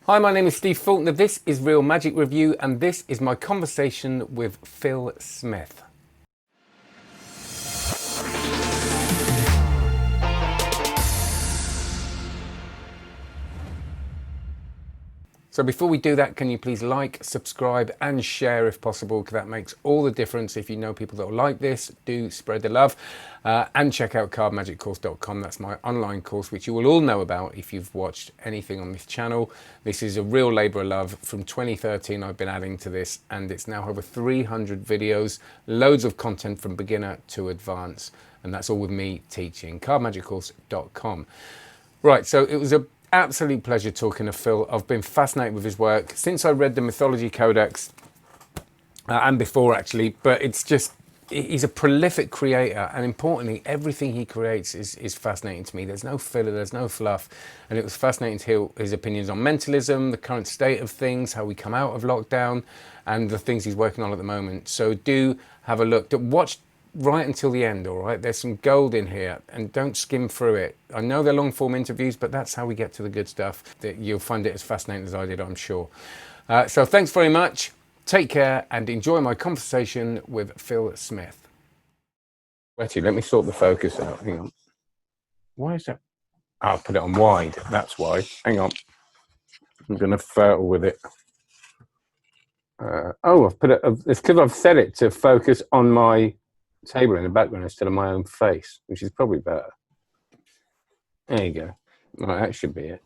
Hi, my name is Steve Faulkner. This is Real Magic Review, and this is my conversation with Phill Smith. So before we do that, can you please like, subscribe and share if possible, because that makes all the difference. If you know people that will like this, do spread the love. And check out cardmagiccourse.com. That's my online course, which you will all know about if you've watched anything on this channel. This is a real labour of love. From 2013, I've been adding to this, and it's now over 300 videos, loads of content from beginner to advanced. And that's all with me teaching, cardmagiccourse.com. Right, so it was a absolute pleasure talking to Phill. I've been fascinated with his work since I read the Mythology Codex and before actually, but it's just, he's a prolific creator, and importantly, everything he creates is fascinating to me. There's no filler, there's no fluff, and it was fascinating to hear his opinions on mentalism, the current state of things, how we come out of lockdown, and the things he's working on at the moment. So do have a look, watch right until the end, all right? There's some gold in here, and don't skim through it. I know they're long form interviews, but that's how we get to the good stuff. That you'll find it as fascinating as I did, I'm sure. So thanks very much. Take care and enjoy my conversation with Phill Smith. Actually, let me sort the focus out. Hang on. Why is that? I'll put it on wide. That's why. Hang on. I'm going to fertile with it. I've put it. It's because I've set it to focus on my table in the background instead of my own face, which is probably better. There you go. Right, that should be it.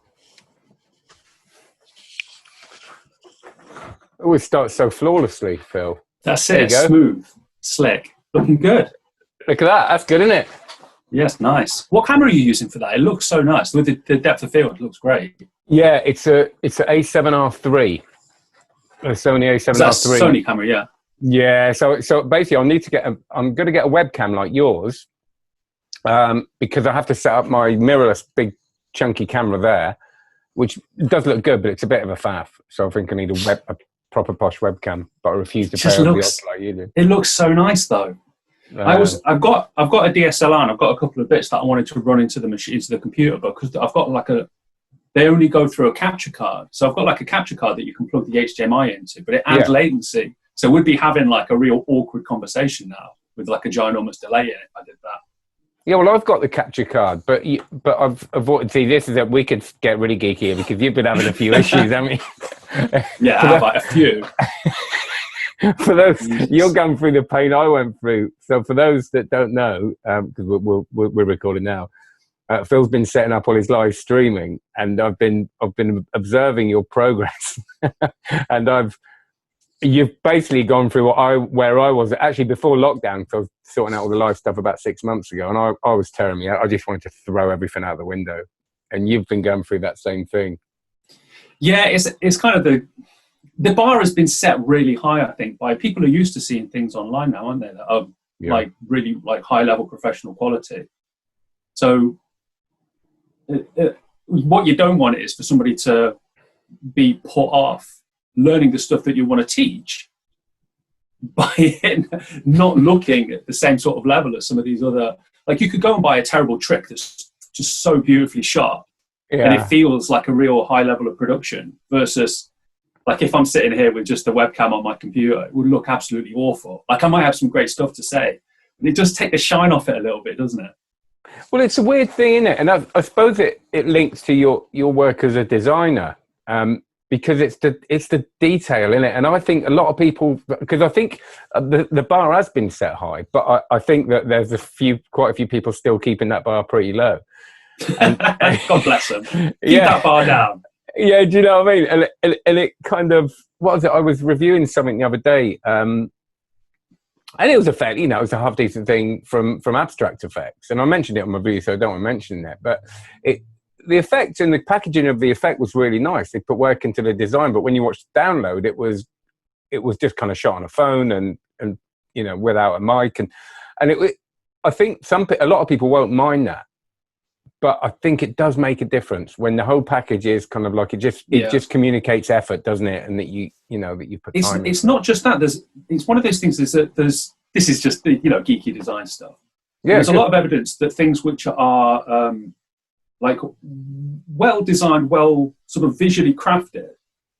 Always starts so flawlessly, Phill. That's it. Smooth, slick, looking good. Look at that. That's good, isn't it? Yes, nice. What camera are you using for that? It looks so nice. With the depth of field, it looks great. Yeah, it's a A7R3. A Sony A7R3. That's a Sony camera, yeah. Yeah, so basically I'm going to get a webcam like yours, because I have to set up my mirrorless big chunky camera there, which does look good, but it's a bit of a faff. So I think I need a proper posh webcam, but I refuse to pay over the odds like you do. It looks so nice though. I've got a DSLR and I've got a couple of bits that I wanted to run into the computer, but because I've got they only go through a capture card. So I've got like a capture card that you can plug the HDMI into, but it adds latency. So we'd be having like a real awkward conversation now with like a ginormous delay in it if I did that. Yeah, well, I've got the capture card, but I've avoided. See, this is that we could get really geeky here because you've been having a few issues, haven't you? Yeah, how about a few? For those, you're going through the pain I went through. So for those that don't know, because we're recording now, Phil's been setting up all his live streaming, and I've been observing your progress, and you've basically gone through where I was actually before lockdown, because I was sorting out all the live stuff about 6 months ago, and I was tearing me out. I just wanted to throw everything out the window, and you've been going through that same thing. Yeah, it's kind of the bar has been set really high, I think, by people who are used to seeing things online now, aren't they? That are like really like high level professional quality. So what you don't want is for somebody to be put off learning the stuff that you want to teach by not looking at the same sort of level as some of these other, like you could go and buy a terrible trick that's just so beautifully shot and it feels like a real high level of production versus like if I'm sitting here with just a webcam on my computer, it would look absolutely awful. Like I might have some great stuff to say, but it does take the shine off it a little bit, doesn't it? Well, it's a weird thing, isn't it? And I suppose it links to your work as a designer. Because it's the detail in it, and I think a lot of people, because I think the bar has been set high, but I think that there's quite a few people still keeping that bar pretty low. And God bless them. Keep that bar down. Yeah, do you know what I mean? And it kind of, what was it? I was reviewing something the other day, and it was it was a half decent thing from Abstract Effects, and I mentioned it on my review, so I don't want to mention that, but the effect and the packaging of the effect was really nice. They put work into the design, but when you watched the download, it was just kind of shot on a phone and without a mic, and I think a lot of people won't mind that, but I think it does make a difference when the whole package is kind of like it just communicates effort, doesn't it? And that you put time. It's not just that. It's one of those things. This is just the geeky design stuff. Yeah, there's a lot of evidence that things which are like well designed, well sort of visually crafted,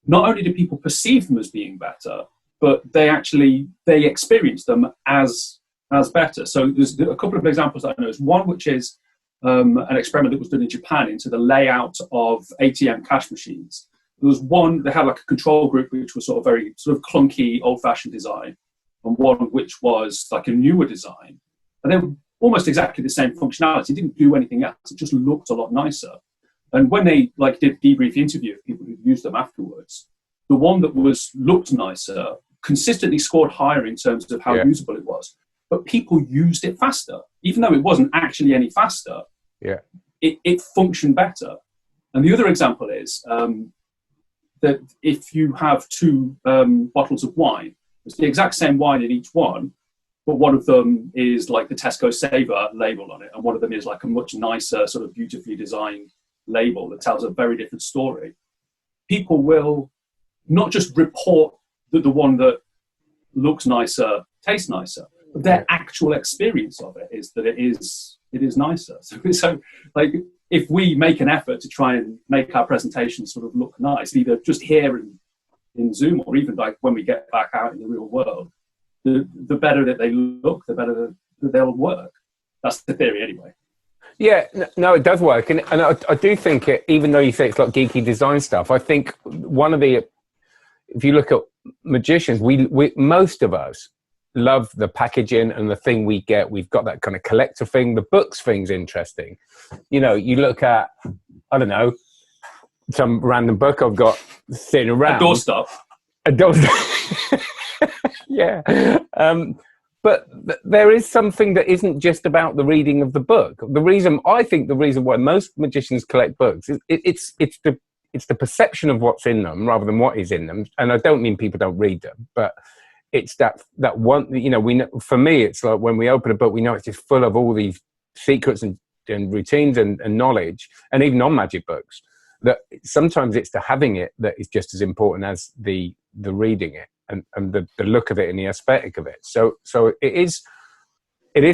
not only do people perceive them as being better, but they experience them as better. So there's a couple of examples that I know. There's one which is an experiment that was done in Japan into the layout of ATM cash machines. There was one, they had like a control group which was sort of very sort of clunky, old-fashioned design, and one which was like a newer design. And they were almost exactly the same functionality. It didn't do anything else. It just looked a lot nicer. And when they like did debrief interview of people who used them afterwards, the one that looked nicer consistently scored higher in terms of how usable it was. But people used it faster, even though it wasn't actually any faster. Yeah, it functioned better. And the other example is that if you have two bottles of wine, it's the exact same wine in each one, but one of them is like the Tesco Saver label on it, and one of them is like a much nicer, sort of beautifully designed label that tells a very different story. People will not just report that the one that looks nicer tastes nicer, but their actual experience of it is that it is nicer. So like, if we make an effort to try and make our presentation sort of look nice, either just here in Zoom or even like when we get back out in the real world, the better that they look, the better that they'll work. That's the theory anyway. Yeah, no, it does work. And I do think it, even though you say it's like geeky design stuff, I think one of the, if you look at magicians, we most of us love the packaging and the thing we get. We've got that kind of collector thing. The books thing's interesting. You know, you look at, I don't know, some random book I've got sitting around. A doorstop. A doorstop. Yeah. But there is something that isn't just about the reading of the book. I think the reason why most magicians collect books is it's the perception of what's in them rather than what is in them. And I don't mean people don't read them, but it's that one, you know, we know, for me, it's like when we open a book, we know it's just full of all these secrets and routines and knowledge, and even non-magic books, that sometimes it's the having it that is just as important as the reading it and the look of it and the aesthetic of it. So it is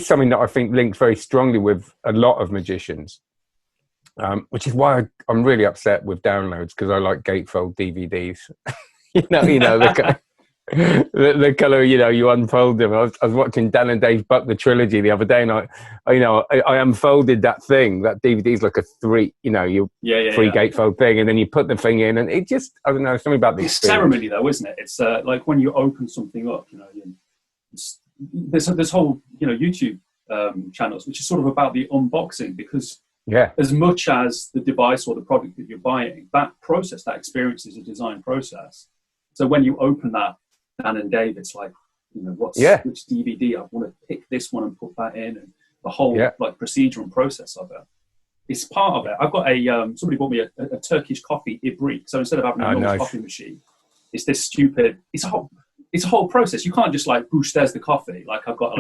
something that I think links very strongly with a lot of magicians, which is why I'm really upset with downloads, because I like gatefold DVDs. you know the color, you know, you unfold them. I was watching Dan and Dave's Buck the Trilogy the other day, and I unfolded that thing. That DVD's like a three gatefold thing, and then you put the thing in, and it just, I don't know, something about the ceremony though, isn't it? It's like when you open something up, you know, there's whole, you know, YouTube channels which is sort of about the unboxing, because as much as the device or the product that you're buying, that process, that experience is a design process. So when you open that Dan and Dave, it's like, you know, which DVD, I want to pick this one and put that in, and the whole like procedure and process of it. It's part of it. I've got somebody bought me a Turkish coffee ibrik. So instead of having a normal coffee machine, it's this stupid, it's a whole process. You can't just like, boosh, there's the coffee. Like I've got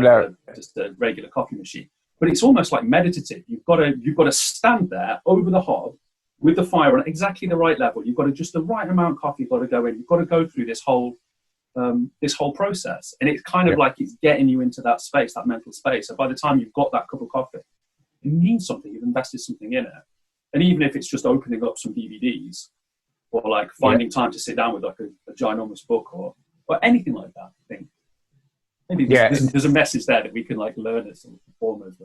just a regular coffee machine, but it's almost like meditative. You've got to stand there over the hob with the fire on exactly the right level. You've got to just the right amount of coffee. You've got to go in. You've got to go through this whole process, and it's kind of like it's getting you into that space, that mental space. So by the time you've got that cup of coffee, it means something. You've invested something in it, and even if it's just opening up some DVDs or like finding time to sit down with like a ginormous book or anything like that, I think maybe there's a message there that we can like learn as performers.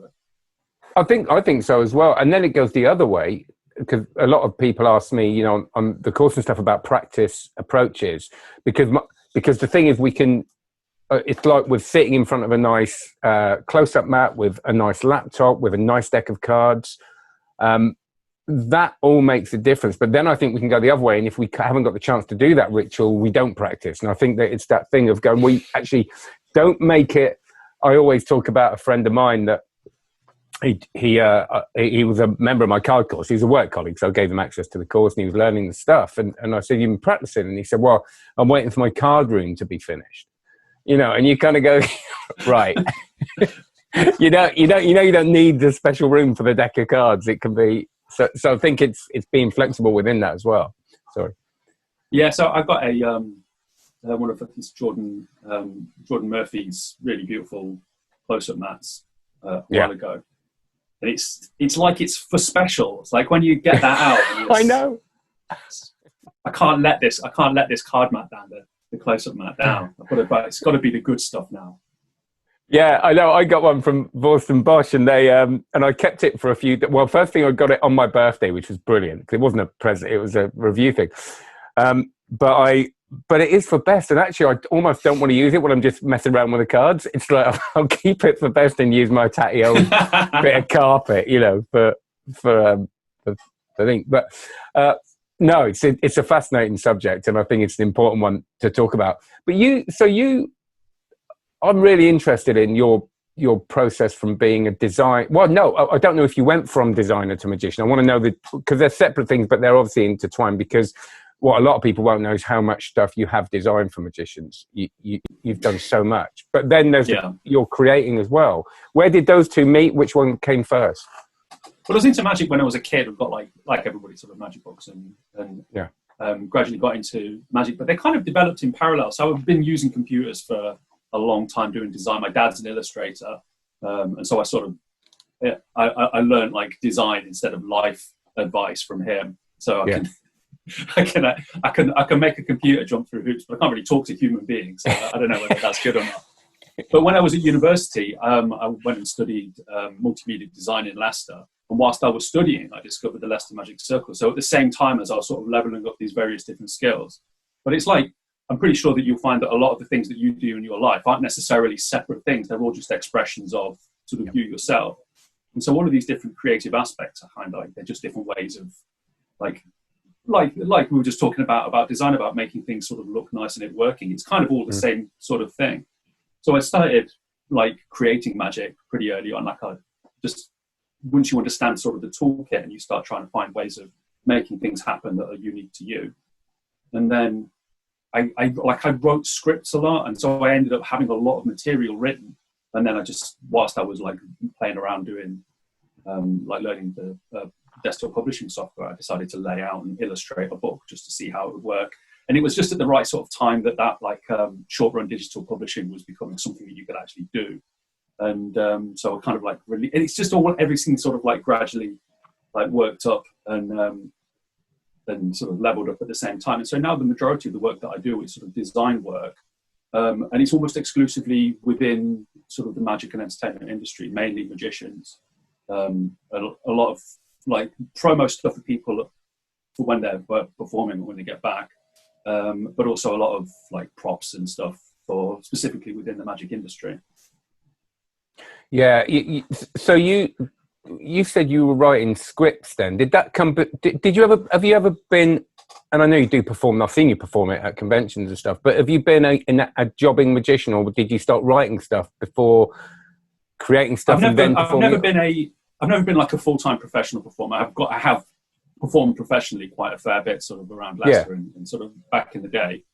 I think so as well, and then it goes the other way. Because a lot of people ask me, you know, on the course and stuff about practice approaches, because the thing is, we can, it's like with sitting in front of a nice close-up mat with a nice laptop, with a nice deck of cards, that all makes a difference. But then I think we can go the other way, and if we haven't got the chance to do that ritual, we don't practice. And I think that it's that thing of going, we actually don't make it. I always talk about a friend of mine that he was a member of my card course. He was a work colleague, so I gave him access to the course, and he was learning the stuff. And I said, "You've been practicing?" And he said, "Well, I'm waiting for my card room to be finished." You know, and you kind of go, right. you don't need the special room for the deck of cards. It can be so I think it's being flexible within that as well. Sorry. Yeah, so I've got one of Jordan Murphy's really beautiful close-up mats a while ago. And it's like it's for specials. Like when you get that out, I know. I can't let this card mat down, the close-up mat down. It's got to be the good stuff now. Yeah, I know. I got one from Boston Bosch, and they and I kept it for a few. Well, first thing I got it on my birthday, which was brilliant because it wasn't a present; it was a review thing. But it is for best, and actually, I almost don't want to use it when I'm just messing around with the cards. It's like I'll keep it for best and use my tatty old bit of carpet, for the thing. But no, it's a fascinating subject, and I think it's an important one to talk about. But I'm really interested in your process from being a design. Well, no, I don't know if you went from designer to magician. I want to know because they're separate things, but they're obviously intertwined. Because what a lot of people won't know is how much stuff you have designed for magicians. You've done so much, but then there's you're creating as well. Where did those two meet? Which one came first? Well, I was into magic when I was a kid. I've got like everybody, sort of magic books and gradually got into magic, but they kind of developed in parallel. So I've been using computers for a long time doing design. My dad's an illustrator, and so I learned like design instead of life advice from him. So I can make a computer jump through hoops, but I can't really talk to human beings. So I don't know whether that's good or not. But when I was at university, I went and studied multimedia design in Leicester. And whilst I was studying, I discovered the Leicester Magic Circle. So at the same time as I was sort of leveling up these various different skills, but it's like, I'm pretty sure that you'll find that a lot of the things that you do in your life aren't necessarily separate things. They're all just expressions of sort of you yourself. And so all of these different creative aspects are kind of like, they're just different ways of like we were just talking about design, about making things sort of look nice and it working. It's kind of all the same sort of thing. So I started like creating magic pretty early on. Like once you understand sort of the toolkit and you start trying to find ways of making things happen that are unique to you. And then I wrote scripts a lot, and so I ended up having a lot of material written. And then whilst I was like playing around doing like learning the desktop publishing software, I decided to lay out and illustrate a book just to see how it would work. And it was just at the right sort of time that like short run digital publishing was becoming something that you could actually do. And so I kind of like really, and it's just everything sort of like gradually like worked up and sort of leveled up at the same time. And so now the majority of the work that I do is sort of design work. And it's almost exclusively within sort of the magic and entertainment industry, mainly magicians. A lot of like promo stuff for people for when they're performing or when they get back. But also a lot of like props and stuff for specifically within the magic industry. Yeah. So you said you were writing scripts then. Did that come, have you ever been, and I know you do perform, I've seen you perform it at conventions and stuff, but have you been a jobbing magician, or did you start writing stuff before creating stuff and then performing? I've never been like a full-time professional performer. I have performed professionally quite a fair bit sort of around Leicester and sort of back in the day.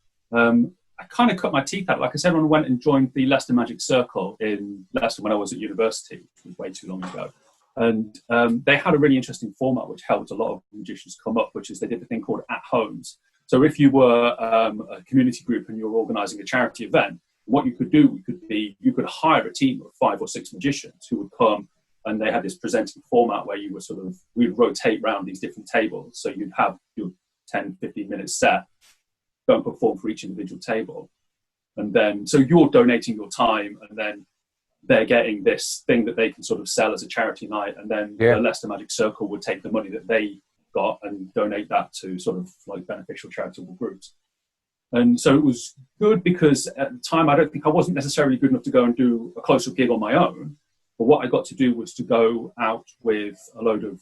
I kind of cut my teeth out. Like I said, when I went and joined the Leicester Magic Circle in Leicester when I was at university, which was way too long ago. And they had a really interesting format which helped a lot of magicians come up, which is they did a thing called at homes. So if you were a community group and you were organising a charity event, what you could do you could hire a team of 5 or 6 magicians who would come, and they had this presenting format where we'd rotate around these different tables. So you'd have your 10, 15 minutes set, go and perform for each individual table. And then, so you're donating your time, and then they're getting this thing that they can sort of sell as a charity night. And then the Leicester Magic Circle would take the money that they got and donate that to sort of like beneficial charitable groups. And so it was good because at the time, I wasn't necessarily good enough to go and do a close-up gig on my own. But what I got to do was to go out with a load of,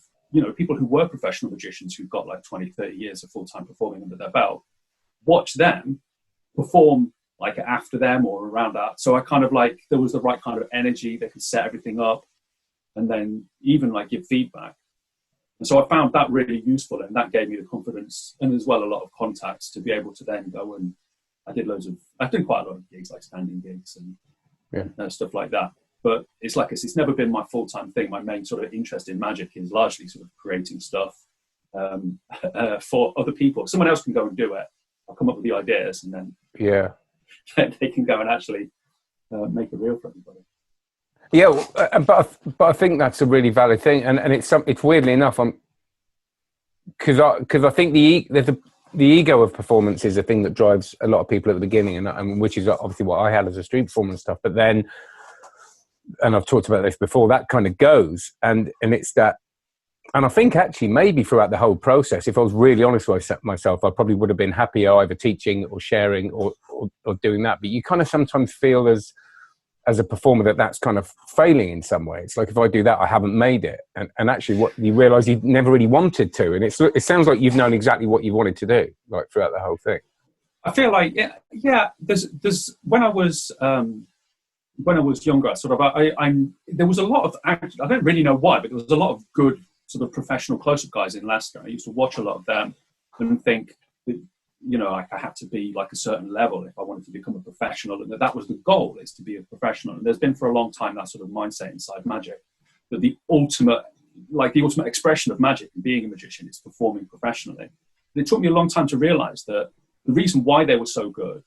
people who were professional magicians who've got like 20, 30 years of full-time performing under their belt, watch them perform like after them or around that. So I kind of like, there was the right kind of energy. They could set everything up and then even like give feedback. And so I found that really useful, and that gave me the confidence and as well a lot of contacts to be able to then go and I did quite a lot of gigs, like standing gigs and stuff like that. But it's like it's never been my full-time thing. My main sort of interest in magic is largely sort of creating stuff for other people. Someone else can go and do it. I'll come up with the ideas, and then they can go and actually make it real for everybody. Yeah, but I think that's a really valid thing, and it's weirdly enough, because I think the ego of performance is a thing that drives a lot of people at the beginning, and which is obviously what I had as a street performer and stuff. But then, and I've talked about this before, that kind of goes, and it's that. And I think actually maybe throughout the whole process, if I was really honest with myself, I probably would have been happier either teaching or sharing or doing that. But you kind of sometimes feel as a performer that's kind of failing in some way. It's like, if I do that, I haven't made it. And actually what you realise you never really wanted to. And it sounds like you've known exactly what you wanted to do, like throughout the whole thing. I feel like, yeah, there's when I was younger, sort of, there was a lot of, I don't really know why, but there was a lot of good sort of professional close-up guys in Leicester. I used to watch a lot of them and think that, you know, like I had to be like a certain level if I wanted to become a professional, and that was the goal, is to be a professional. And there's been for a long time that sort of mindset inside magic, that the ultimate expression of magic and being a magician is performing professionally. And it took me a long time to realize that the reason why they were so good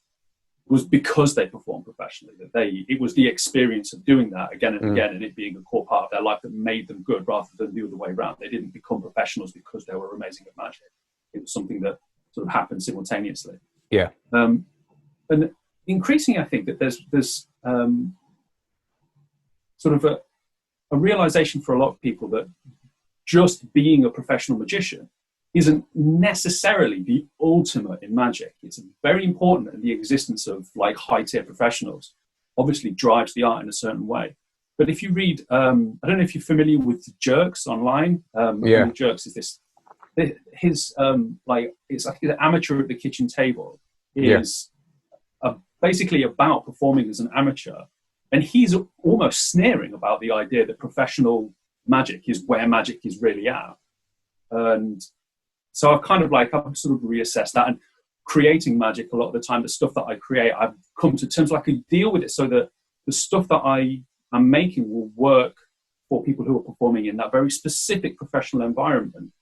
was because they performed professionally, that it was the experience of doing that again and again, and it being a core part of their life that made them good, rather than the other way around. They didn't become professionals because they were amazing at magic. It was something that sort of happened simultaneously. Yeah. And increasingly, I think that there's sort of a realization for a lot of people that just being a professional magician isn't necessarily the ultimate in magic. It's very important, and the existence of like high-tier professionals obviously drives the art in a certain way. But if you read, I don't know if you're familiar with Jerks online. Jerks is his it's like an amateur at the kitchen table is basically about performing as an amateur, and he's almost sneering about the idea that professional magic is where magic is really at. And so I've sort of reassessed that, and creating magic a lot of the time, the stuff that I create, I've come to terms, like I deal with it so that the stuff that I am making will work for people who are performing in that very specific professional environment.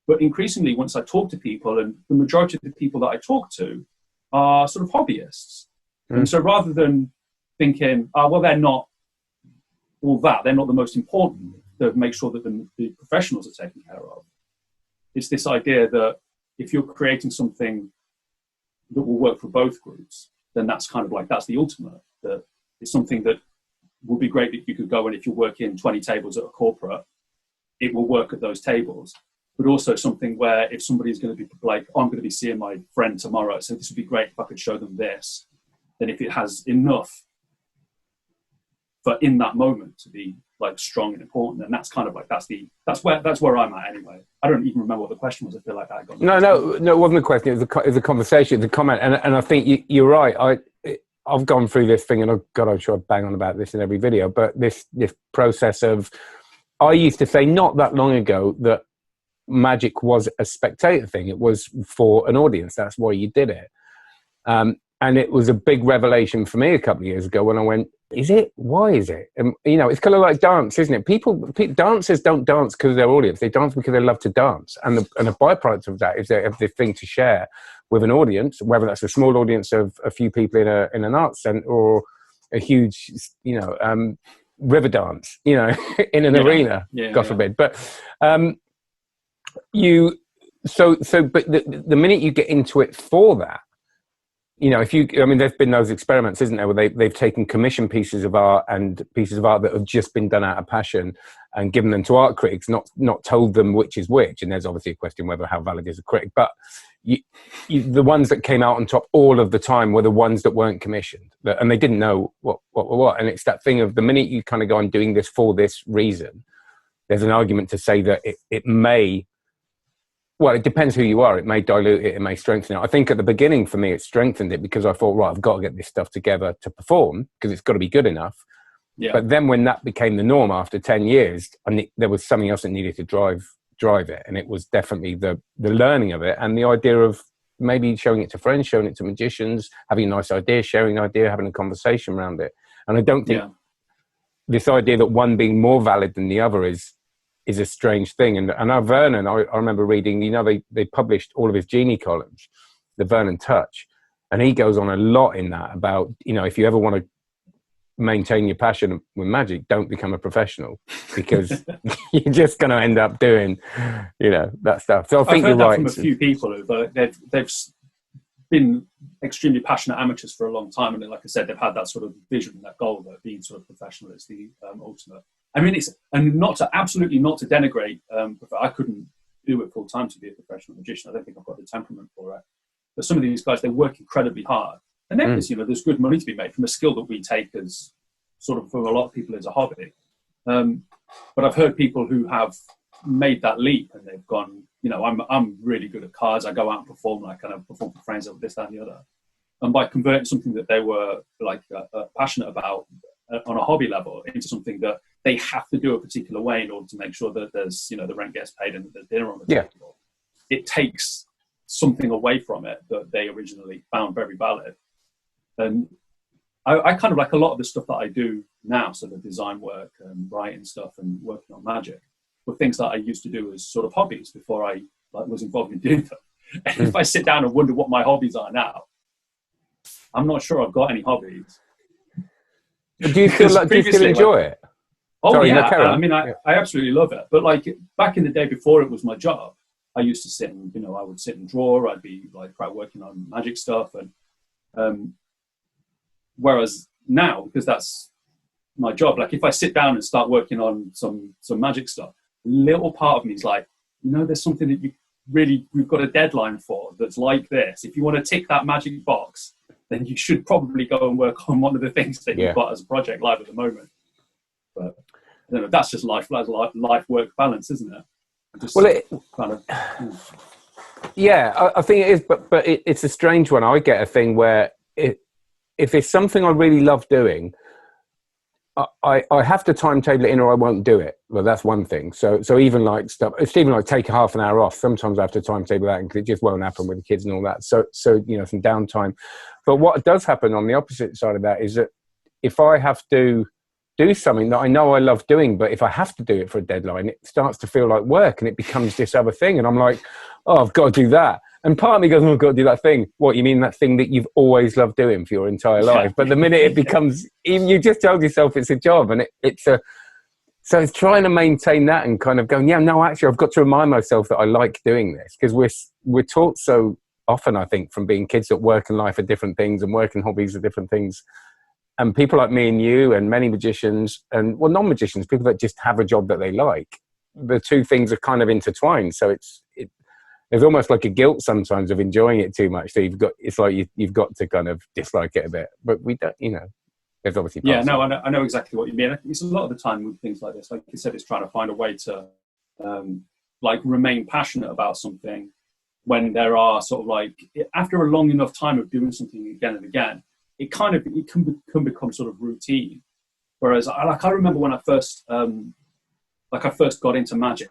But increasingly, once I talk to people, and the majority of the people that I talk to are sort of hobbyists. And so rather than thinking, well, they're not all that, they're not the most important, to make sure that the professionals are taken care of. It's this idea that if you're creating something that will work for both groups, then that's kind of like, that's the ultimate. That it's something that would be great that you could go, and if you're working 20 tables at a corporate, it will work at those tables. But also something where if somebody's going to be like, I'm going to be seeing my friend tomorrow, so this would be great if I could show them this. Then if it has enough for in that moment to be like strong and important, and that's kind of like that's where I'm at anyway. I don't even remember what the question was. I feel like I got no, it wasn't a question. It was a conversation, it was a comment, and I think you're right. I've gone through this thing, and I'm sure I bang on about this in every video. But this process of, I used to say not that long ago that magic was a spectator thing. It was for an audience. That's why you did it. And it was a big revelation for me a couple of years ago when I went, is it? Why is it? And, you know, it's kind of like dance, isn't it? People dancers don't dance because of their audience. They dance because they love to dance. And a byproduct of that is they have this thing to share with an audience, whether that's a small audience of a few people in an arts centre, or a huge, river dance, in an arena, God forbid. But but the minute you get into it for that, there's been those experiments, isn't there, where they've taken commission pieces of art and pieces of art that have just been done out of passion and given them to art critics, not told them which is which. And there's obviously a question whether how valid is a critic, but the ones that came out on top all of the time were the ones that weren't commissioned, and they didn't know what. And it's that thing of the minute you kind of go on doing this for this reason, there's an argument to say that it may. Well, it depends who you are. It may dilute it. It may strengthen it. I think at the beginning, for me, it strengthened it because I thought, right, I've got to get this stuff together to perform because it's got to be good enough. Yeah. But then when that became the norm after 10 years, there was something else that needed to drive it. And it was definitely the learning of it and the idea of maybe showing it to friends, showing it to magicians, having a nice idea, sharing an idea, having a conversation around it. And I don't think this idea that one being more valid than the other is a strange thing. And our Vernon, I remember reading, they published all of his Genie columns, the Vernon Touch, and he goes on a lot in that about, if you ever want to maintain your passion with magic, don't become a professional, because you're just going to end up doing, that stuff. So I think I've heard you're that right. from a few people who they've been extremely passionate amateurs for a long time, and like I said, they've had that sort of vision, that goal, that being sort of professional is the ultimate. I mean, absolutely not to denigrate. I couldn't do it full time to be a professional magician. I don't think I've got the temperament for it. But some of these guys, they work incredibly hard, and there's good money to be made from a skill that we take as sort of, for a lot of people, as a hobby. But I've heard people who have made that leap and they've gone, I'm really good at cards. I go out and perform, and I kind of perform for friends over this, that, and the other. And by converting something that they were passionate about on a hobby level into something that they have to do a particular way in order to make sure that there's, the rent gets paid and that there's dinner on the table, it takes something away from it that they originally found very valid. And I kind of like a lot of the stuff that I do now, so the design work and writing stuff and working on magic, were things that I used to do as sort of hobbies before I was involved in doing them. And if I sit down and wonder what my hobbies are now, I'm not sure I've got any hobbies. Do you still enjoy it? Oh, sorry, yeah. I absolutely love it. But back in the day before it was my job, I used to sit and, I would sit and draw. I'd be working on magic stuff. And whereas now, because that's my job, if I sit down and start working on some magic stuff, a little part of me is there's something that we've got a deadline for that's like this. If you want to tick that magic box, then you should probably go and work on one of the things that you've got as a project live at the moment. But that's just life work balance, isn't it? I think it is, but it's a strange one. I get a thing where if it's something I really love doing, I have to timetable it in or I won't do it. Well, that's one thing. So even stuff, it's even take a half an hour off. Sometimes I have to timetable that because it just won't happen with the kids and all that. So some downtime. But what does happen on the opposite side of that is that if I have to do something that I know I love doing, but if I have to do it for a deadline, it starts to feel like work and it becomes this other thing. And I'm like, oh, I've got to do that. And part of me goes, oh, I've got to do that thing. What, you mean that thing that you've always loved doing for your entire life? But the minute it becomes, even you just told yourself it's a job, and so it's trying to maintain that and kind of going, actually, I've got to remind myself that I like doing this, because we're taught so often, I think, from being kids that work and life are different things and work and hobbies are different things. And people like me and you and many magicians and, non-magicians, people that just have a job that they like, the two things are kind of intertwined. So there's almost like a guilt sometimes of enjoying it too much. So you've got to kind of dislike it a bit. But we don't, there's obviously I know exactly what you mean. It's a lot of the time with things like this, like you said, it's trying to find a way to remain passionate about something when there are sort of after a long enough time of doing something again and again, it can become sort of routine. Whereas I remember when I first got into magic,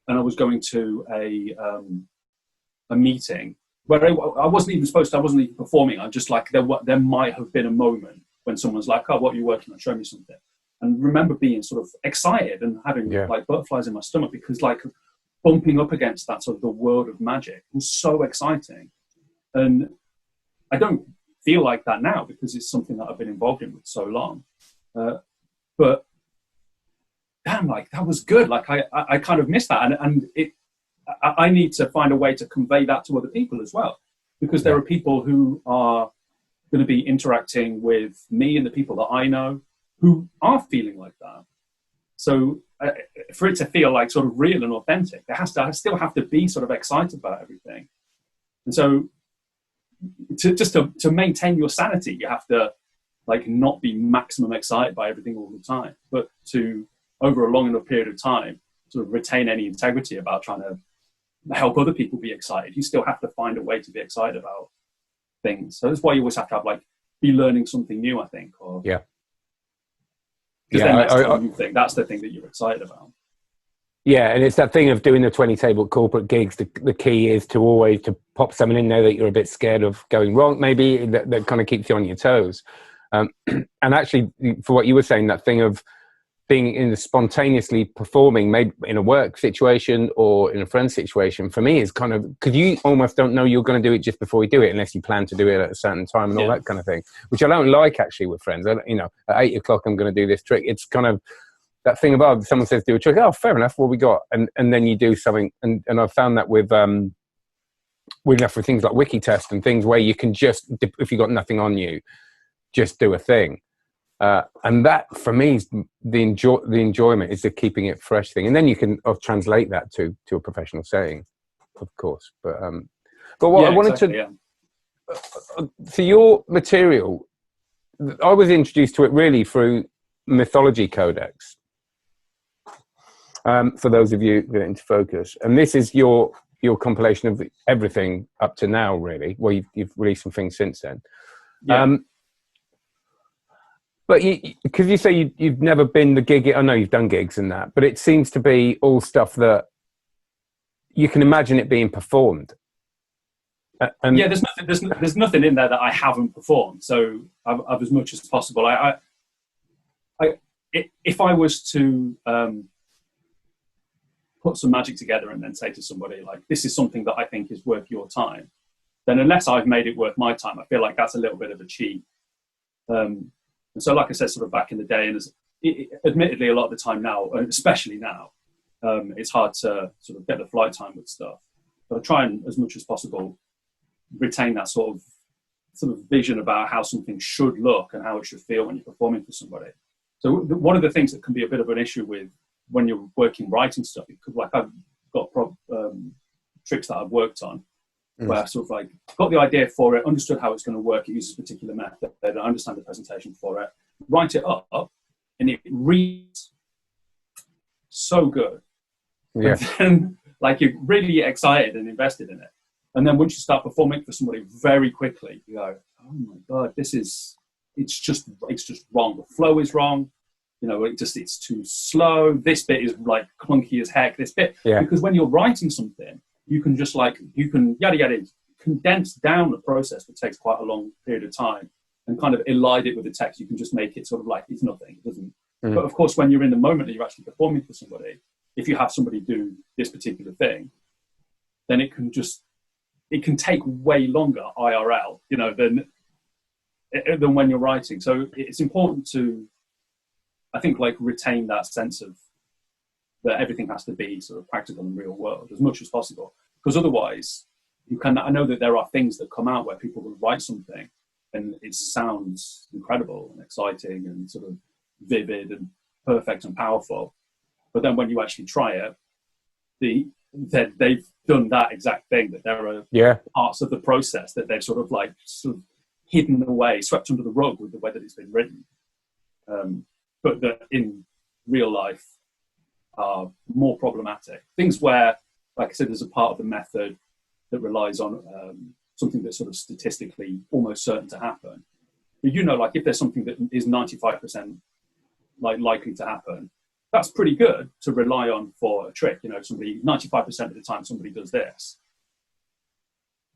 and I was going to a meeting where I wasn't even performing. I'm just there might have been a moment when someone's like, oh, what are you working on? Show me something. And remember being sort of excited and having butterflies in my stomach, because bumping up against that sort of the world of magic was so exciting. And I don't feel like that now because it's something that I've been involved in with so long. But damn, that was good. I kind of miss that. And I need to find a way to convey that to other people as well, because there are people who are going to be interacting with me and the people that I know who are feeling like that. So for it to feel sort of real and authentic, I still have to be sort of excited about everything. And so to maintain your sanity, you have to not be maximum excited by everything all the time, but to, over a long enough period of time, sort of retain any integrity about trying to help other people be excited. You still have to find a way to be excited about things. So that's why you always have to have be learning something new, I think. That's the new thing. That's the thing that you're excited about. Yeah, and it's that thing of doing the 20-table corporate gigs. The key is to always to pop something in there that you're a bit scared of going wrong, maybe, that kind of keeps you on your toes. And actually, for what you were saying, that thing of being in the spontaneously performing, maybe in a work situation or in a friend situation, for me is kind of, because you almost don't know you're going to do it just before you do it, unless you plan to do it at a certain time and all that kind of thing, which I don't like actually with friends. At 8 o'clock I'm going to do this trick. It's kind of that thing about someone says do a trick. Oh, fair enough. What we got, and then you do something, and I've found that with things like wiki test and things where you can just, if you've got nothing on you, just do a thing. And that, for me, is the enjoyment is the keeping it fresh thing. And then you can translate that to a professional setting, of course. But what I wanted so your material, I was introduced to it really through Mythology Codex. For those of you that are into focus. And this is your compilation of everything up to now, really. Well, you've released some things since then. Yeah. But because you say you've never been the gig, I know you've done gigs and that, but it seems to be all stuff that you can imagine it being performed. And yeah, there's nothing in there that I haven't performed. So I've as much as possible. If I was to put some magic together and then say to somebody like, this is something that I think is worth your time, then unless I've made it worth my time, I feel like that's a little bit of a cheat. And so, like I said, sort of back in the day, and admittedly, a lot of the time now, and especially now, it's hard to sort of get the flight time with stuff. But I try and, as much as possible, retain that sort of vision about how something should look and how it should feel when you're performing for somebody. So one of the things that can be a bit of an issue with when you're writing stuff, like I've got tricks that I've worked on, where I sort of like got the idea for it, understood how it's going to work, it uses a particular method, I understand the presentation for it, write it up, and it reads so good. Yeah. But then, like, you're really excited and invested in it. And then once you start performing for somebody, very quickly, you go, oh my God, it's just wrong. The flow is wrong. It's too slow. This bit is like clunky as heck, this bit. Yeah. Because when you're writing something, you can just condense down the process that takes quite a long period of time and kind of elide it with the text. You can just make it sort of like it's nothing. It doesn't. Mm. But of course, when you're in the moment that you're actually performing for somebody, if you have somebody do this particular thing, then it can take way longer IRL, than when you're writing. So it's important to, I think, like retain that sense of that everything has to be sort of practical and real world as much as possible, because otherwise I know that there are things that come out where people will write something and it sounds incredible and exciting and sort of vivid and perfect and powerful, but then when you actually try it, they've done that exact thing, that there are parts of the process that they've sort of hidden away, swept under the rug with the way that it's been written, but that in real life are more problematic. Things where, like I said, there's a part of the method that relies on something that's sort of statistically almost certain to happen. But like if there's something that is 95% likely to happen, that's pretty good to rely on for a trick. 95% of the time somebody does this.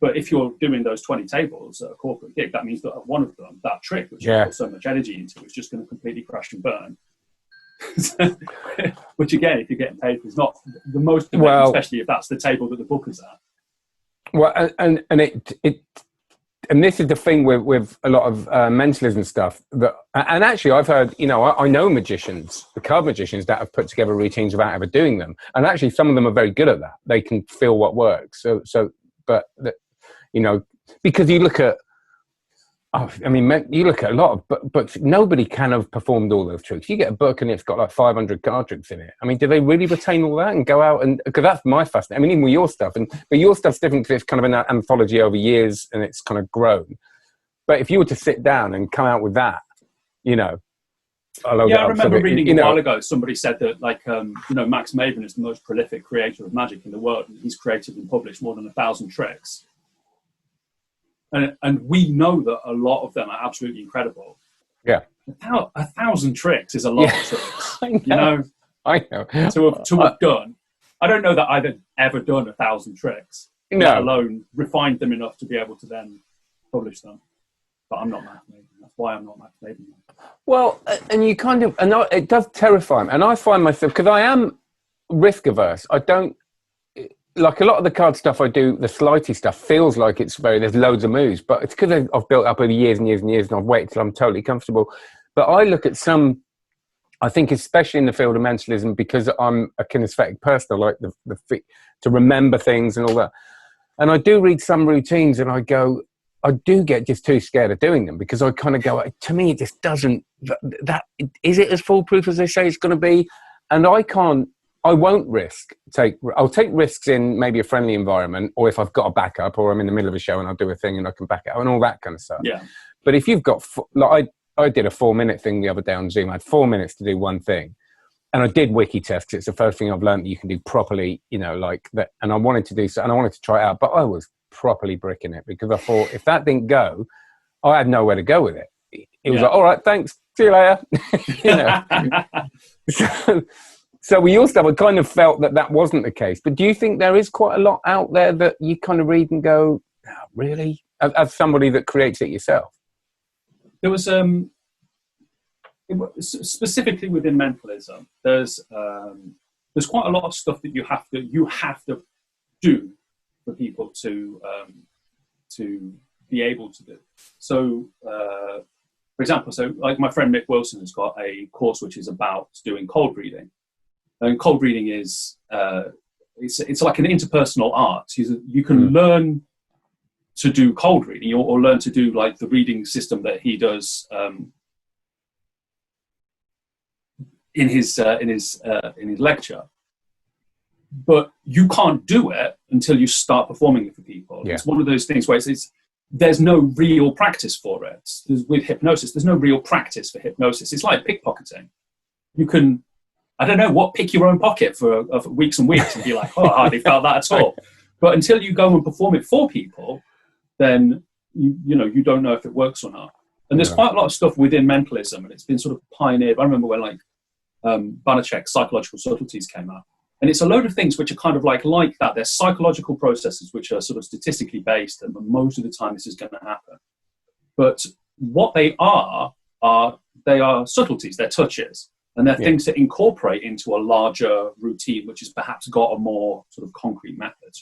But if you're doing those 20 tables at a corporate gig, that means that one of them, that trick, which you put so much energy into, is just going to completely crash and burn. Which again, if you're getting paid for, is not the most important, especially if that's the table that the booker's at. Well, and this is the thing with a lot of mentalism stuff. And actually, I've heard, I know magicians, the card magicians, that have put together routines without ever doing them, and actually some of them are very good at that. They can feel what works. Because you look at. You look at a lot of books. Nobody can have performed all those tricks. You get a book and it's got like 500 card tricks in it. Do they really retain all that and go out and? Because that's my fascination. Even with your stuff, but your stuff's different because it's kind of an anthology over years and it's kind of grown. But if you were to sit down and come out with that, I remember reading a while ago. Somebody said that Max Maven is the most prolific creator of magic in the world. And he's created and published more than 1,000 tricks. And we know that a lot of them are absolutely incredible. Yeah. 1,000 tricks is a lot of tricks. I know. To have done. I don't know that I've ever done 1,000 tricks, let alone refined them enough to be able to then publish them. but I'm not Matt Maiden. That's why I'm not Matt Maiden. Well, and you kind of, it does terrify me. And I find myself, because I am risk averse, I don't, like a lot of the card stuff I do, the slighty stuff feels like there's loads of moves, but it's because I've built up over years and years and years and I've waited till I'm totally comfortable. But I look at some, I think especially in the field of mentalism, because I'm a kinesthetic person, I like to remember things and all that. And I do read some routines and I do get just too scared of doing them, because I kind of go, to me, it just doesn't, is it as foolproof as they say it's going to be? And I won't I'll take risks in maybe a friendly environment, or if I've got a backup, or I'm in the middle of a show and I'll do a thing and I can back it up and all that kind of stuff. Yeah. But if you've got, like I did a 4-minute thing the other day on Zoom. I had 4 minutes to do one thing. And I did wiki test, because it's the first thing I've learned that you can do properly, like that. And I wanted to do so, and I wanted to try it out, but I was properly bricking it, because I thought if that didn't go, I had nowhere to go with it. It was like, all right, thanks, see you later. So we also kind of felt that wasn't the case. But do you think there is quite a lot out there that you kind of read and go, oh, really? As somebody that creates it yourself? There was specifically within mentalism, there's quite a lot of stuff that you have to do for people to be able to do. So, for example, like my friend Mick Wilson has got a course which is about doing cold reading, and cold reading is it's like an interpersonal art. You can learn to do cold reading, or learn to do like the reading system that he does in his lecture, but you can't do it until you start performing it for people. Yeah. It's one of those things where there's no real practice for it. With hypnosis, there's no real practice for hypnosis. It's like pickpocketing. You can, I don't know, pick your own pocket for weeks and weeks and be like, oh, I hardly felt that at all. But until you go and perform it for people, then you don't know if it works or not. And there's quite a lot of stuff within mentalism, and it's been sort of pioneered. I remember when Banachek's Psychological Subtleties came out, and it's a load of things which are kind of like that. They're psychological processes which are sort of statistically based, and most of the time this is going to happen. But what they are subtleties, they're touches, and they're things to incorporate into a larger routine, which has perhaps got a more sort of concrete method,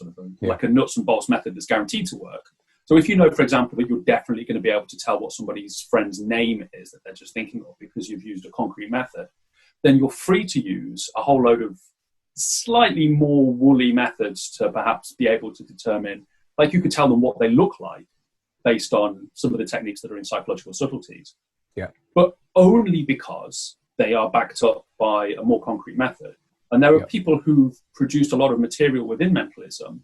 like a nuts and bolts method that's guaranteed to work. So if you know, for example, that you're definitely going to be able to tell what somebody's friend's name is that they're just thinking of because you've used a concrete method, then you're free to use a whole load of slightly more woolly methods to perhaps be able to determine, like you could tell them what they look like based on some of the techniques that are in Psychological Subtleties. Yeah. But only because they are backed up by a more concrete method. And there are people who've produced a lot of material within mentalism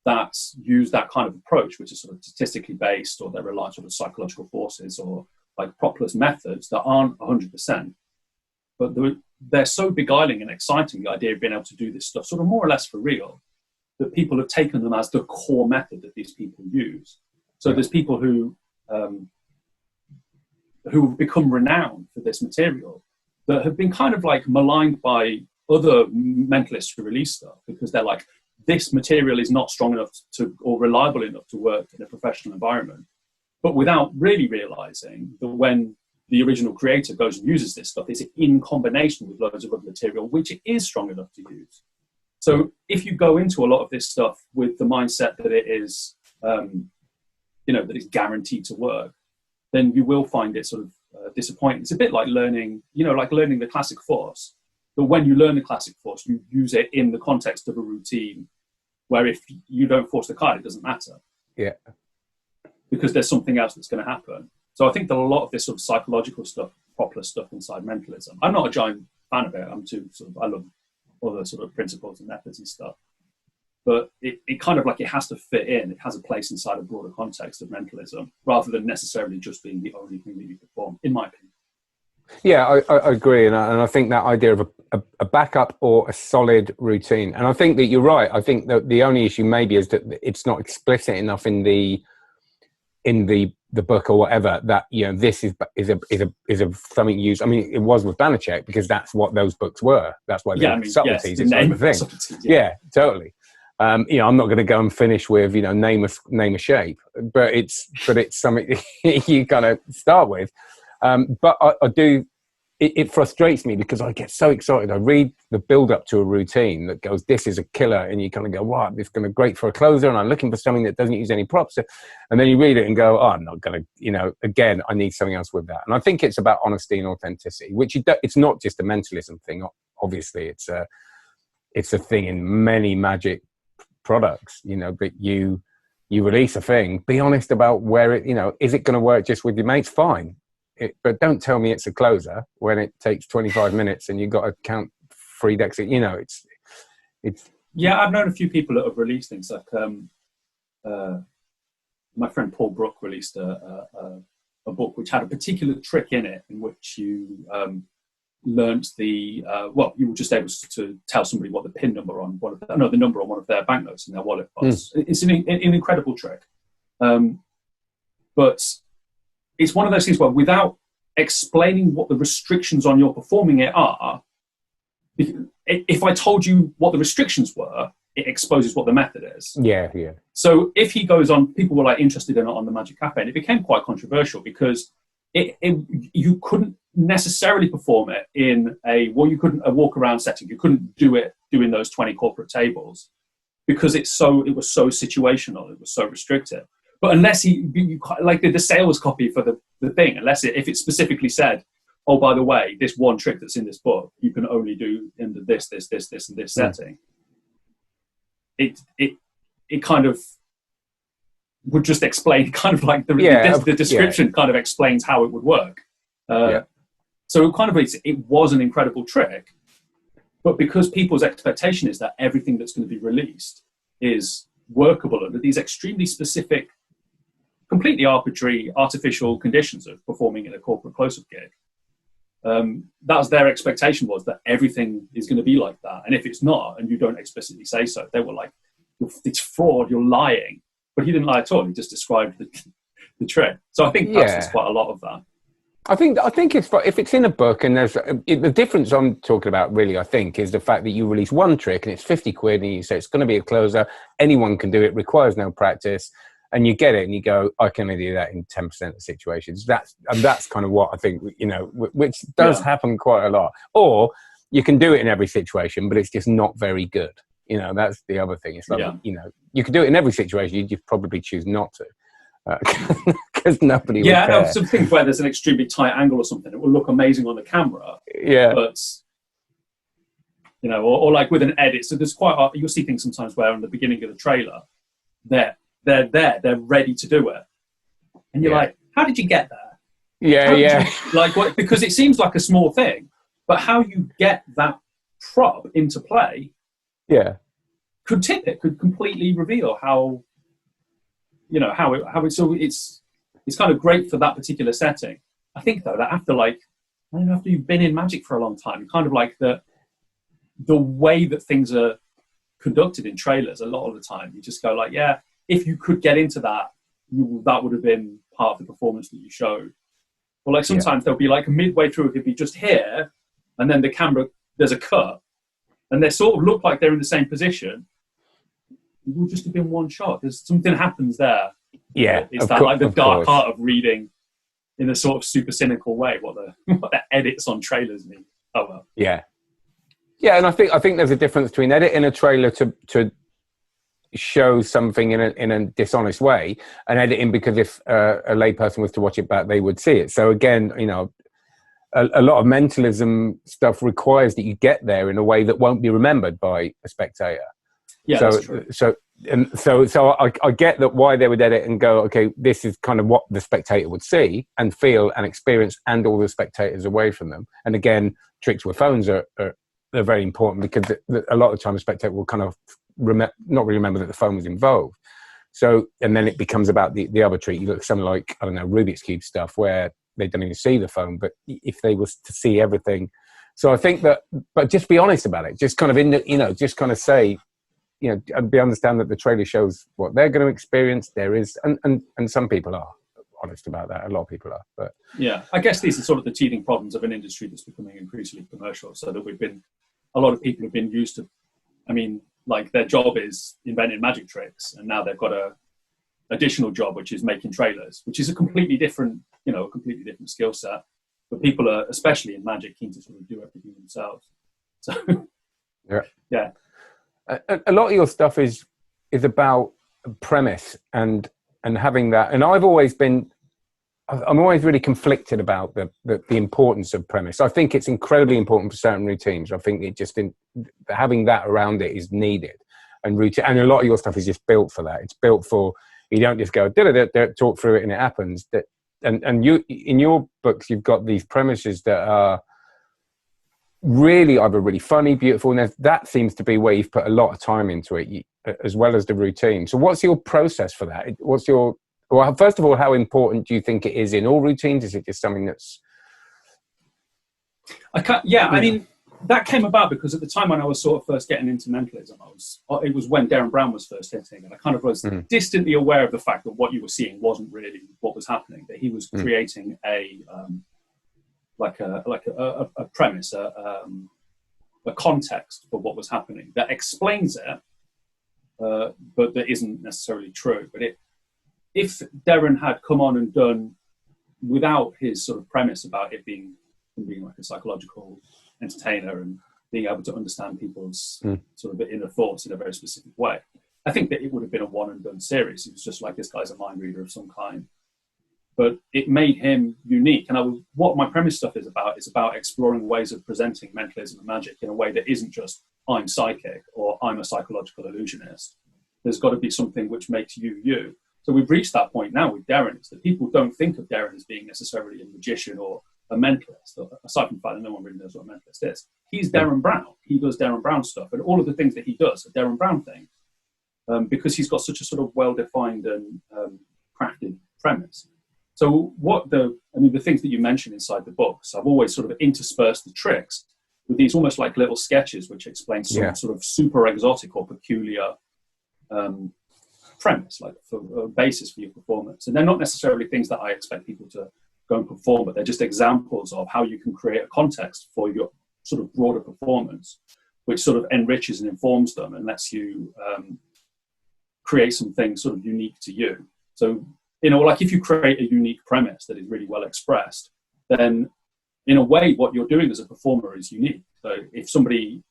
that use that kind of approach, which is sort of statistically based, or they rely on sort of psychological forces or like Propler's methods that aren't 100%. But they're so beguiling and exciting, the idea of being able to do this stuff sort of more or less for real, that people have taken them as the core method that these people use. So there's people who have become renowned for this material that have been kind of like maligned by other mentalists who release stuff, because they're like, this material is not strong enough or reliable enough to work in a professional environment. But without really realizing that when the original creator goes and uses this stuff, it's in combination with loads of other material, which it is strong enough to use. So if you go into a lot of this stuff with the mindset that it is, that it's guaranteed to work, then you will find it sort of disappointing. It's a bit like learning the classic force. But when you learn the classic force, you use it in the context of a routine where if you don't force the card, it doesn't matter. Yeah. Because there's something else that's going to happen. So I think that a lot of this sort of psychological stuff, Propler stuff inside mentalism, I'm not a giant fan of it. I love other sort of principles and methods and stuff. But it kind of like it has to fit in. It has a place inside a broader context of mentalism, rather than necessarily just being the only thing that you perform, in my opinion. Yeah, I agree. And I think that idea of a backup or a solid routine. And I think that you're right. I think that the only issue maybe is that it's not explicit enough in the book or whatever that, this is a something used. I mean, it was with Banachek because that's what those books were. That's why they're subtleties. It's the thing. Yeah, totally. I'm not going to go and finish with, name a shape, but it's something you kind of start with. But I do. It frustrates me because I get so excited. I read the build up to a routine that goes, this is a killer. And you kind of go, wow, this is going to be great for a closer. And I'm looking for something that doesn't use any props. And then you read it and go, oh, I'm not going to, again, I need something else with that. And I think it's about honesty and authenticity, which it's not just a mentalism thing. Obviously, it's a thing in many magic products, but you release a thing, be honest about where it, is it going to work just with your mates? Fine. But don't tell me it's a closer when it takes 25 minutes and you've got to count 3 decks. It's. Yeah, I've known a few people that have released things like my friend Paul Brook released a book which had a particular trick in it in which you learnt you were just able to tell somebody what the PIN number on the number on one of their banknotes in their wallet was. It's an incredible trick, but it's one of those things where without explaining what the restrictions on your performing it are, if I told you what the restrictions were, it exposes what the method is. Yeah. So if he goes on, people were interested in it on the Magic Cafe, and it became quite controversial because you couldn't necessarily perform it in you couldn't a walk around setting. You couldn't do it doing those 20 corporate tables because it was so situational. It was so restrictive. But unless you like the sales copy for the thing, if it specifically said, oh, by the way, this one trick that's in this book, you can only do in this, and this setting. It kind of would just explain kind of like the description kind of explains how it would work. So it was an incredible trick, but because people's expectation is that everything that's going to be released is workable under these extremely specific, completely arbitrary, artificial conditions of performing in a corporate close-up gig. That was their expectation, was that everything is going to be like that. And if it's not, and you don't explicitly say so, they were like, it's fraud, you're lying. But he didn't lie at all. He just described the trick. So I think that's quite a lot of that. I think it's, if it's in a book and there's the difference I'm talking about really, I think, is the fact that you release one trick and it's 50 quid and you say it's going to be a closer, anyone can do it, requires no practice. And you get it and you go, I can only do that in 10% of situations. That's kind of what I think, which does happen quite a lot. Or you can do it in every situation, but it's just not very good. That's the other thing. It's like, you can do it in every situation. You just probably choose not to. Because nobody would care. No, some things where there's an extremely tight angle or something, it will look amazing on the camera. Yeah. But, or like with an edit. So there's you'll see things sometimes where in the beginning of the trailer, they're ready to do it. And you're like, how did you get there? Yeah. Because it seems like a small thing, but how you get that prop into play could tip it, could completely reveal how it's kind of great for that particular setting. I think though that after you've been in Magic for a long time, kind of like the way that things are conducted in trailers a lot of the time, you just go like, if you could get into that, that would have been part of the performance that you showed. Or like sometimes there'll be like midway through, it could be just here, and then the camera, there's a cut, and they sort of look like they're in the same position. It will just have been one shot. There's something happens there. Yeah, it's that like the dark art of reading in a sort of super cynical way what the edits on trailers mean. Oh well. Yeah, and I think there's a difference between editing a trailer to show something in a dishonest way and editing because if a layperson was to watch it back, they would see it. So again, a lot of mentalism stuff requires that you get there in a way that won't be remembered by a spectator. Yeah, that's true. So I get that why they would edit and go, okay, this is kind of what the spectator would see and feel and experience, and all the spectators away from them. And again, tricks with phones are very important because a lot of the time a spectator will kind of not really remember that the phone was involved. So, and then it becomes about the other trick. You look at something like, I don't know, Rubik's Cube stuff where they don't even see the phone, but if they was to see everything. So I think that, but just be honest about it. Just kind of just kind of say, understand that the trailer shows what they're going to experience. There is, and some people are honest about that. A lot of people are, but yeah, I guess these are sort of the teething problems of an industry that's becoming increasingly commercial. So that a lot of people have been used to, like their job is inventing magic tricks, and now they've got a additional job which is making trailers, which is a completely different, skill set. But people are, especially in magic, keen to sort of do everything themselves. So yeah. A lot of your stuff is about premise and having that. And I'm always really conflicted about the importance of premise. I think it's incredibly important for certain routines. I think having that around it is needed, and routine. And a lot of your stuff is just built for that. It's built for, you don't just go talk through it and it happens. And you, in your books, you've got these premises that are really either really funny, beautiful, and that seems to be where you've put a lot of time into it, as well as the routine. So what's your process for that? Well, first of all, how important do you think it is in all routines? Is it just something that's... I mean, that came about because at the time when I was sort of first getting into mentalism, it was when Darren Brown was first hitting, and I kind of was distantly aware of the fact that what you were seeing wasn't really what was happening, that he was creating a premise, a context for what was happening that explains it, but that isn't necessarily true. But if Darren had come on and done without his sort of premise about it being like a psychological entertainer and being able to understand people's sort of inner thoughts in a very specific way, I think that it would have been a one and done series. It was just like, this guy's a mind reader of some kind. But it made him unique. And what my premise stuff is about exploring ways of presenting mentalism and magic in a way that isn't just, I'm psychic or I'm a psychological illusionist. There's got to be something which makes you you. So we've reached that point now with Darren, is that people don't think of Darren as being necessarily a magician or a mentalist, aside from the fact that no one really knows what a mentalist is. He's Darren Brown. He does Darren Brown stuff, and all of the things that he does are Darren Brown things, because he's got such a sort of well-defined and crafted premise. So the things that you mentioned inside the books, I've always sort of interspersed the tricks with these almost like little sketches which explain some sort of super exotic or peculiar premise, like for a basis for your performance. And they're not necessarily things that I expect people to go and perform, but they're just examples of how you can create a context for your sort of broader performance, which sort of enriches and informs them and lets you create something sort of unique to you. So, like if you create a unique premise that is really well expressed, then in a way, what you're doing as a performer is unique. So if somebody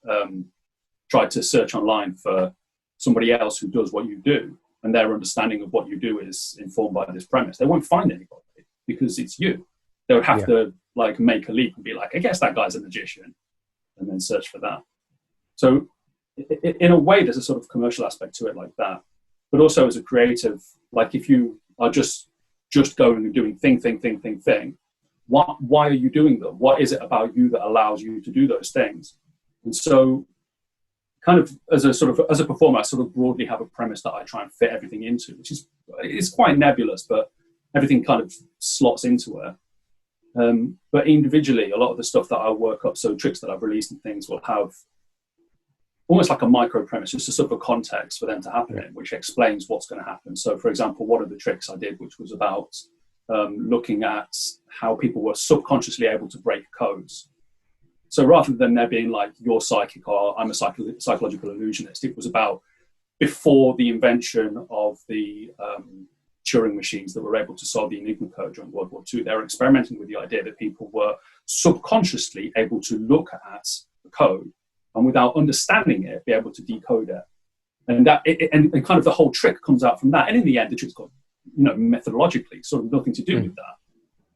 tried to search online for somebody else who does what you do, and their understanding of what you do is informed by this premise, they won't find anybody because it's you. They would have to like make a leap and be like, I guess that guy's a magician, and then search for that. So in a way, there's a sort of commercial aspect to it like that. But also as a creative, like if you are just going and doing thing, why are you doing them? What is it about you that allows you to do those things? And so kind of as a performer, I sort of broadly have a premise that I try and fit everything into, which is quite nebulous, but everything kind of slots into it. But individually, a lot of the stuff that I work up, so tricks that I've released and things, will have almost like a micro premise, just a sort of a context for them to happen in, which explains what's going to happen. So, for example, one of the tricks I did, which was about looking at how people were subconsciously able to break codes. So rather than there being like, you're psychic or I'm a psychological illusionist, it was about before the invention of the Turing machines that were able to solve the Enigma code during World War II. They were experimenting with the idea that people were subconsciously able to look at the code and without understanding it, be able to decode it. And that and kind of the whole trick comes out from that. And in the end, the trick's got, methodologically sort of nothing to do with that.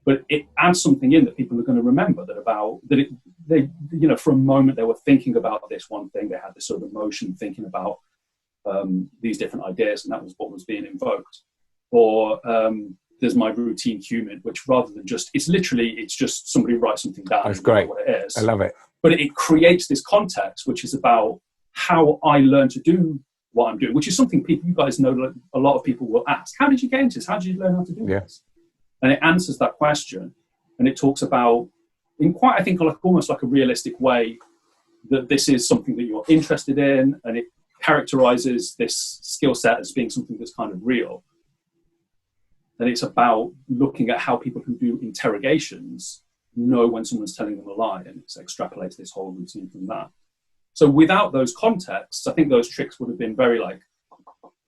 But it adds something in that people are going to remember they for a moment they were thinking about this one thing. They had this sort of emotion thinking about these different ideas, and that was what was being invoked. Or there's my routine human, which rather than it's just somebody writes something down. That's great. What it is. I love it. But it creates this context, which is about how I learn to do what I'm doing, which is something you guys know, a lot of people will ask. How did you get into this? How did you learn how to do this? And it answers that question. And it talks about, in quite, I think, almost like a realistic way, that this is something that you're interested in, and it characterizes this skill set as being something that's kind of real. And it's about looking at how people who do interrogations know when someone's telling them a lie, and it extrapolates this whole routine from that. So without those contexts, I think those tricks would have been very like,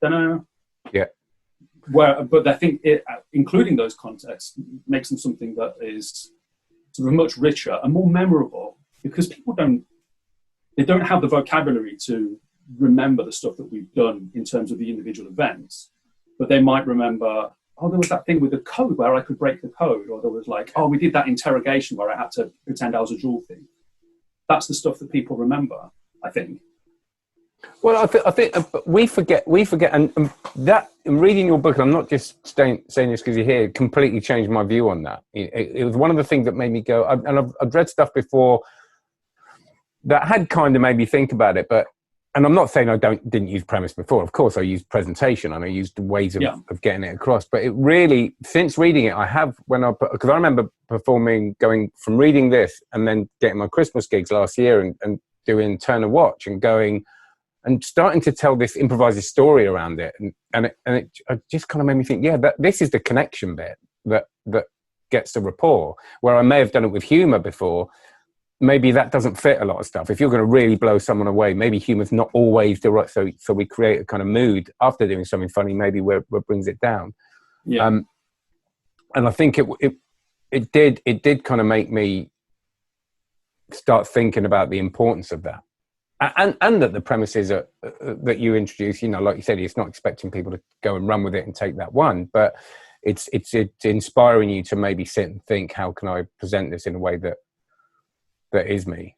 don't know. Yeah. But I think including those contexts makes them something that is sort of much richer and more memorable, because people don't have the vocabulary to remember the stuff that we've done in terms of the individual events, but they might remember, oh, there was that thing with the code where I could break the code, or there was like, oh, we did that interrogation where I had to pretend I was a jewel thief. That's the stuff that people remember, I think. Well, I think we forget, and that, in reading your book, and I'm not just saying this because you're here, completely changed my view on that. It was one of the things that made me go, and I've read stuff before that had kind of made me think about it, and I'm not saying I didn't use premise before. Of course, I used presentation and I used ways of getting it across. But it really, since reading it, because I remember going from reading this and then getting my Christmas gigs last year and doing Turn a Watch and going and starting to tell this improvised story around it, and it just kind of made me think, this is the connection bit that gets the rapport. Where I may have done it with humor before, maybe that doesn't fit a lot of stuff. If you're going to really blow someone away, maybe humor's not always the right. So we create a kind of mood after doing something funny, maybe where brings it down. Yeah. And I think it did kind of make me start thinking about the importance of that. And that the premises that you introduce, like you said, it's not expecting people to go and run with it and take that one, but it's inspiring you to maybe sit and think, how can I present this in a way that is me?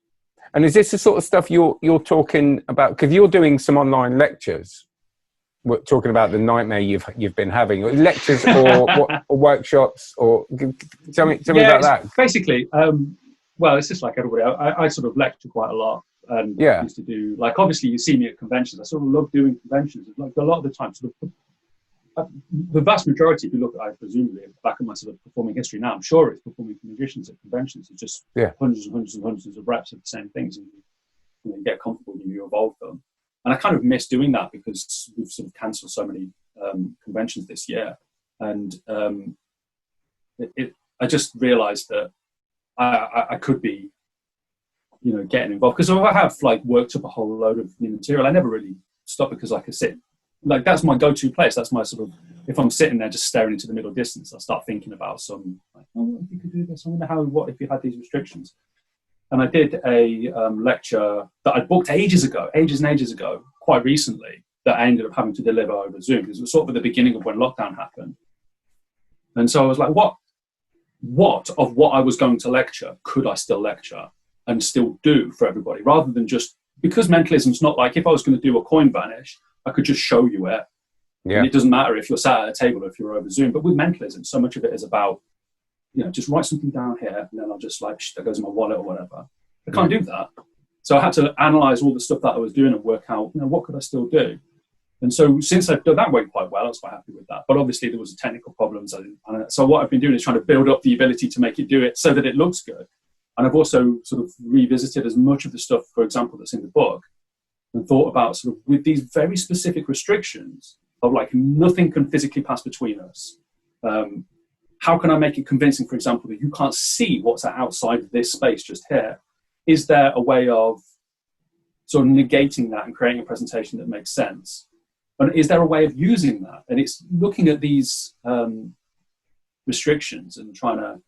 And is this the sort of stuff you're talking about? Because you're doing some online lectures. We're talking about the nightmare you've been having, lectures or workshops, or tell me about that. Basically, well, it's just like everybody. I sort of lecture quite a lot. And used to do, like, obviously you see me at conventions. I sort of love doing conventions. Like a lot of the time, the vast majority, if you look at, I presumably back at my sort of performing history now, I'm sure it's performing for musicians at conventions. It's just hundreds and hundreds and hundreds of reps of the same things, and you get comfortable and you evolve them. And I kind of miss doing that because we've sort of cancelled so many conventions this year. And I just realised that I could be, getting involved, because I have like worked up a whole load of new material. I never really stop, because like I sit, like that's my go-to place. That's my sort of, if I'm sitting there just staring into the middle distance, I start thinking about some, like, oh, what if you could do this? I wonder what if you had these restrictions? And I did a lecture that I booked ages and ages ago, quite recently, that I ended up having to deliver over Zoom, because it was sort of at the beginning of when lockdown happened. And so I was like, what of what I was going to lecture could I still lecture and still do for everybody, rather than just, because mentalism's not like, if I was going to do a coin vanish, I could just show you it. Yeah. And it doesn't matter if you're sat at a table or if you're over Zoom. But with mentalism, so much of it is about, just write something down here, and then I'll just like, that goes in my wallet or whatever. I can't do that. So I had to analyze all the stuff that I was doing and work out, what could I still do? And so since I've done that, went quite well. I was quite happy with that. But obviously there was technical problems. So what I've been doing is trying to build up the ability to make it do it so that it looks good. And I've also sort of revisited as much of the stuff, for example, that's in the book, and thought about sort of with these very specific restrictions of like, nothing can physically pass between us. How can I make it convincing, for example, that you can't see what's outside this space just here? Is there a way of sort of negating that and creating a presentation that makes sense? And is there a way of using that? And it's looking at these restrictions and trying to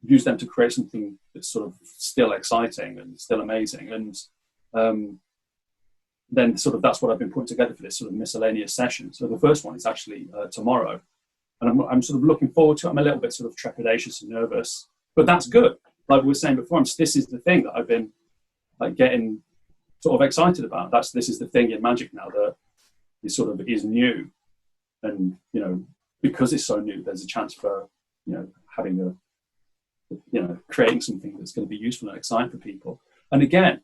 use them to create something that's sort of still exciting and still amazing. And then sort of that's what I've been putting together for this sort of miscellaneous session. So the first one is actually tomorrow. And I'm sort of looking forward to it. I'm a little bit sort of trepidatious and nervous, but that's good. Like we were saying before, this is the thing that I've been like getting sort of excited about. This is the thing in magic now that is sort of is new. And, because it's so new, there's a chance for, having creating something that's going to be useful and exciting for people. And again,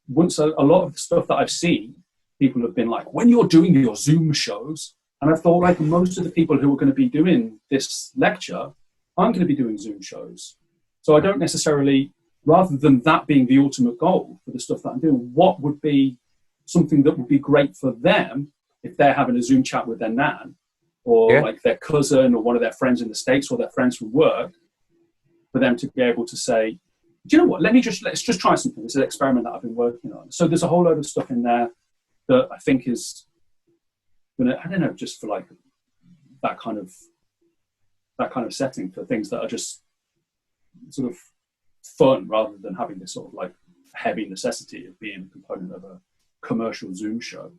once a lot of the stuff that I've seen, people have been like, when you're doing your Zoom shows, and I thought like most of the people who are going to be doing this lecture aren't going to be doing Zoom shows. So I don't necessarily, rather than that being the ultimate goal for the stuff that I'm doing, what would be something that would be great for them if they're having a Zoom chat with their nan, or like their cousin, or one of their friends in the States, or their friends from work, for them to be able to say, you know what? Let's just try something. This is an experiment that I've been working on. So there's a whole load of stuff in there that I think is gonna, I don't know, just for like that kind of setting, for things that are just sort of fun rather than having this sort of like heavy necessity of being a component of a commercial Zoom show.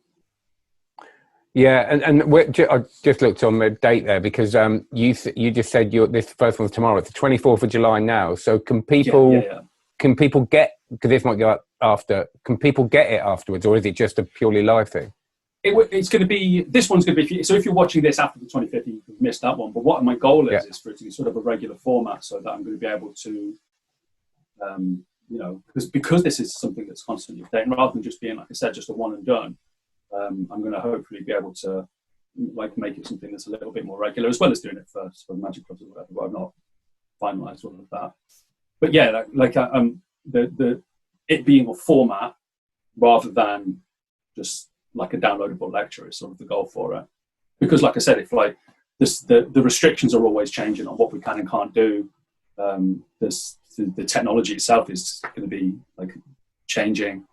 Yeah, and I just looked on the date there because you just said this first one's tomorrow. It's the 24th of July now. So can people can people get, because this might go up after, can people get it afterwards, or is it just a purely live thing? It's going to be, this one's going to be, so if you're watching this after the 25th, you've missed that one. But what my goal is for it to be sort of a regular format, so that I'm going to be able to, because this is something that's constantly updating, rather than just being, like I said, just a one and done. I'm going to hopefully be able to like make it something that's a little bit more regular, as well as doing it for Magic Clubs or whatever. But I've not finalised all of that. But yeah, the it being a format rather than just like a downloadable lecture is sort of the goal for it. Because, like I said, if like this, the restrictions are always changing on what we can and can't do. The technology itself is going to be like changing,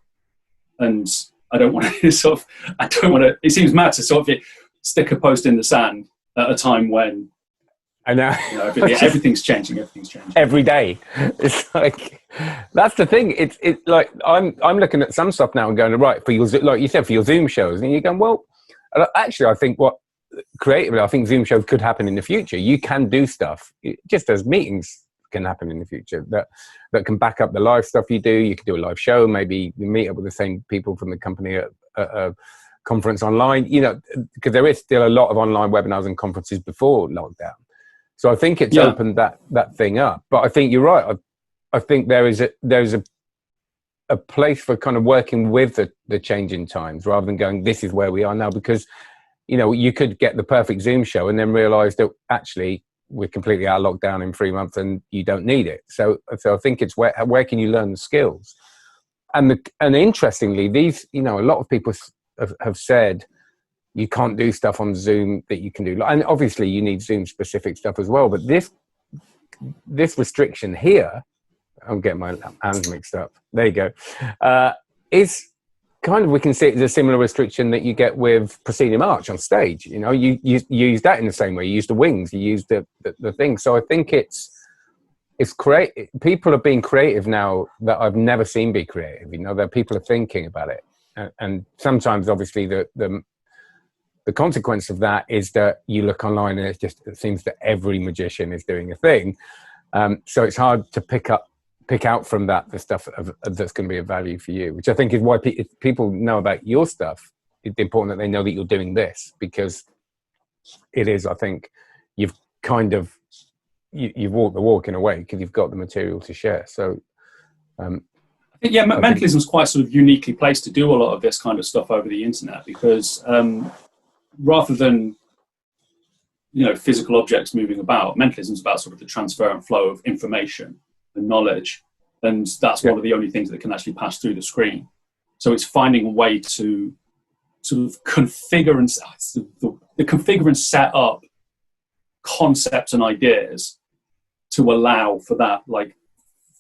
and I don't want to, it seems mad to sort of stick a post in the sand at a time when I know, everything's changing every day. It's like, that's the thing. It's like, I'm looking at some stuff now and going, right, for your, like you said, for your Zoom shows, and you're going, well, actually, I think creatively, I think Zoom shows could happen in the future. You can do stuff just as meetings can happen in the future that can back up the live stuff you do. You can do a live show, maybe you meet up with the same people from the company at a conference online, because there is still a lot of online webinars and conferences before lockdown. So I think it's opened that thing up. But I think you're right. I think there's a place for kind of working with the changing times rather than going, this is where we are now, because you could get the perfect Zoom show and then realize that actually we're completely out of lockdown in 3 months and you don't need it. So I think it's where can you learn the skills? And interestingly, these, a lot of people have said you can't do stuff on Zoom that you can do. And obviously you need Zoom specific stuff as well. But this restriction here, I'm getting my hands mixed up. There you go. Is kind of, we can see it as a similar restriction that you get with proscenium arch on stage. You use that in the same way. You use the wings, you use the thing. So I think it's creative. People are being creative now that I've never seen be creative. That people are thinking about it, and sometimes obviously the consequence of that is that you look online and it seems that every magician is doing a thing. So it's hard to pick out from that the stuff that's going to be of value for you, which I think is why if people know about your stuff, it's important that they know that you're doing this, because it is, I think, you've kind of, you've walked the walk in a way, because you've got the material to share. So I think, mentalism is quite sort of uniquely placed to do a lot of this kind of stuff over the internet, because rather than physical objects moving about, mentalism is about sort of the transfer and flow of information and knowledge, and that's one of the only things that can actually pass through the screen. So it's finding a way to sort of configure and set up concepts and ideas to allow for that, like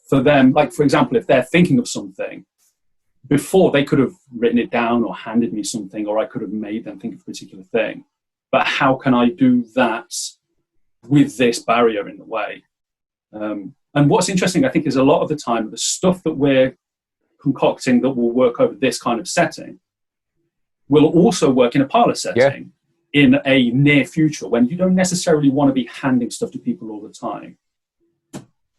for them, like for example, if they're thinking of something before, they could have written it down or handed me something, or I could have made them think of a particular thing. But how can I do that with this barrier in the way? And what's interesting, I think, is a lot of the time, the stuff that we're concocting that will work over this kind of setting will also work in a parlor setting in a near future, when you don't necessarily want to be handing stuff to people all the time.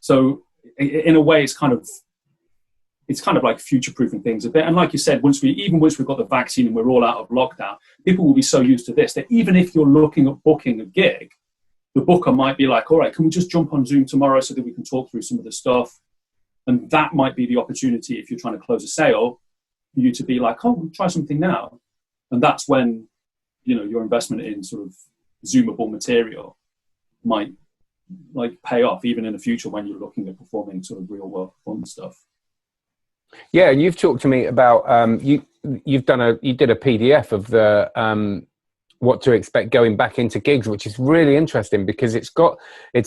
So in a way, it's kind of like future-proofing things a bit. And like you said, once we've got the vaccine and we're all out of lockdown, people will be so used to this that even if you're looking at booking a gig, the booker might be like, all right, can we just jump on Zoom tomorrow so that we can talk through some of the stuff? And that might be the opportunity, if you're trying to close a sale, for you to be like, oh, we'll try something now. And that's when, your investment in sort of Zoomable material might like pay off, even in the future when you're looking at performing sort of real world performance stuff. Yeah, and you've talked to me about you did a PDF of what to expect going back into gigs, which is really interesting because it's